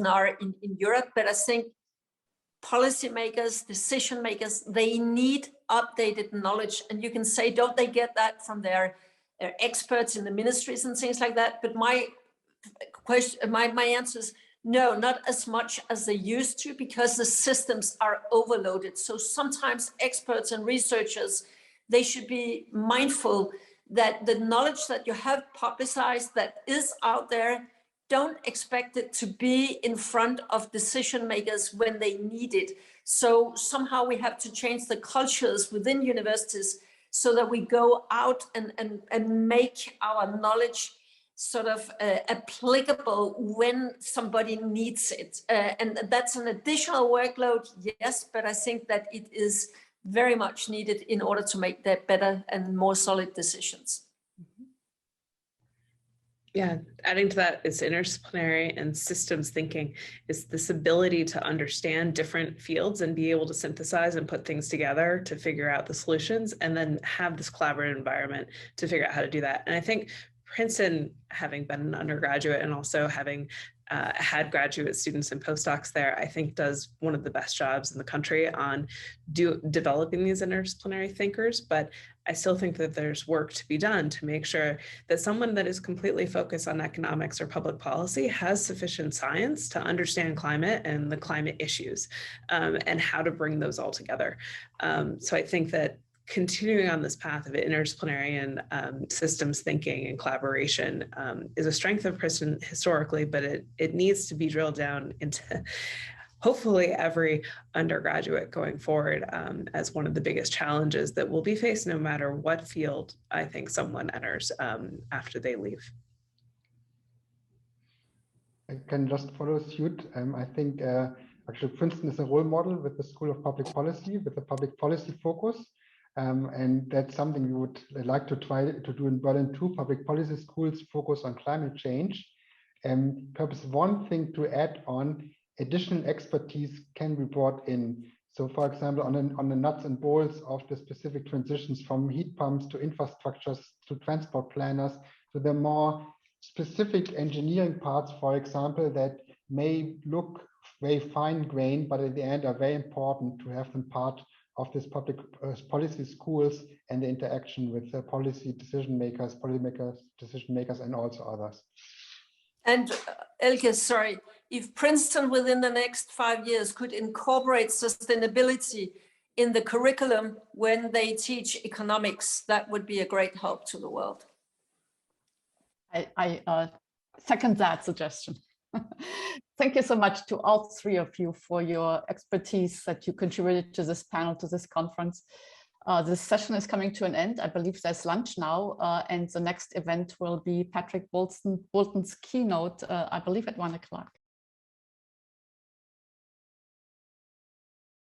S2: are in Europe. But I think policymakers, decision makers, they need updated knowledge. And you can say, don't they get that from their experts in the ministries and things like that? But my question, my answer is no, not as much as they used to, because the systems are overloaded. So sometimes experts and researchers, they should be mindful that the knowledge that you have publicized that is out there, don't expect it to be in front of decision makers when they need it. So somehow we have to change the cultures within universities so that we go out and make our knowledge sort of applicable when somebody needs it. And that's an additional workload, yes, but I think that it is very much needed in order to make that better and more solid decisions.
S3: Yeah, adding to that, it's interdisciplinary and systems thinking. It's this ability to understand different fields and be able to synthesize and put things together to figure out the solutions, and then have this collaborative environment to figure out how to do that. And I think Princeton, having been an undergraduate and also having had graduate students and postdocs there, I think does one of the best jobs in the country on developing these interdisciplinary thinkers. But I still think that there's work to be done to make sure that someone that is completely focused on economics or public policy has sufficient science to understand climate and the climate issues and how to bring those all together. So I think that continuing on this path of interdisciplinary and systems thinking and collaboration is a strength of Princeton historically, but it needs to be drilled down into hopefully every undergraduate going forward as one of the biggest challenges that will be faced no matter what field I think someone enters after they leave.
S4: I can just follow suit. I think actually Princeton is a role model with the School of Public Policy, with a public policy focus. And that's something we would like to try to do in Berlin too. Public policy schools focus on climate change. Perhaps one thing to add on, additional expertise can be brought in. So for example, on the nuts and bolts of the specific transitions from heat pumps to infrastructures to transport planners, to the more specific engineering parts, for example, that may look very fine-grained, but at the end are very important to have them part of this public policy schools and the interaction with the policy decision makers, decision makers, and also others.
S2: And Elke, sorry, if Princeton within the next 5 years could incorporate sustainability in the curriculum when they teach economics, that would be a great help to the world.
S1: I second that suggestion. Thank you so much to all three of you for your expertise that you contributed to this panel, to this conference. This session is coming to an end. I believe there's lunch now, and the next event will be Patrick Bolton's keynote, I believe at 1 o'clock.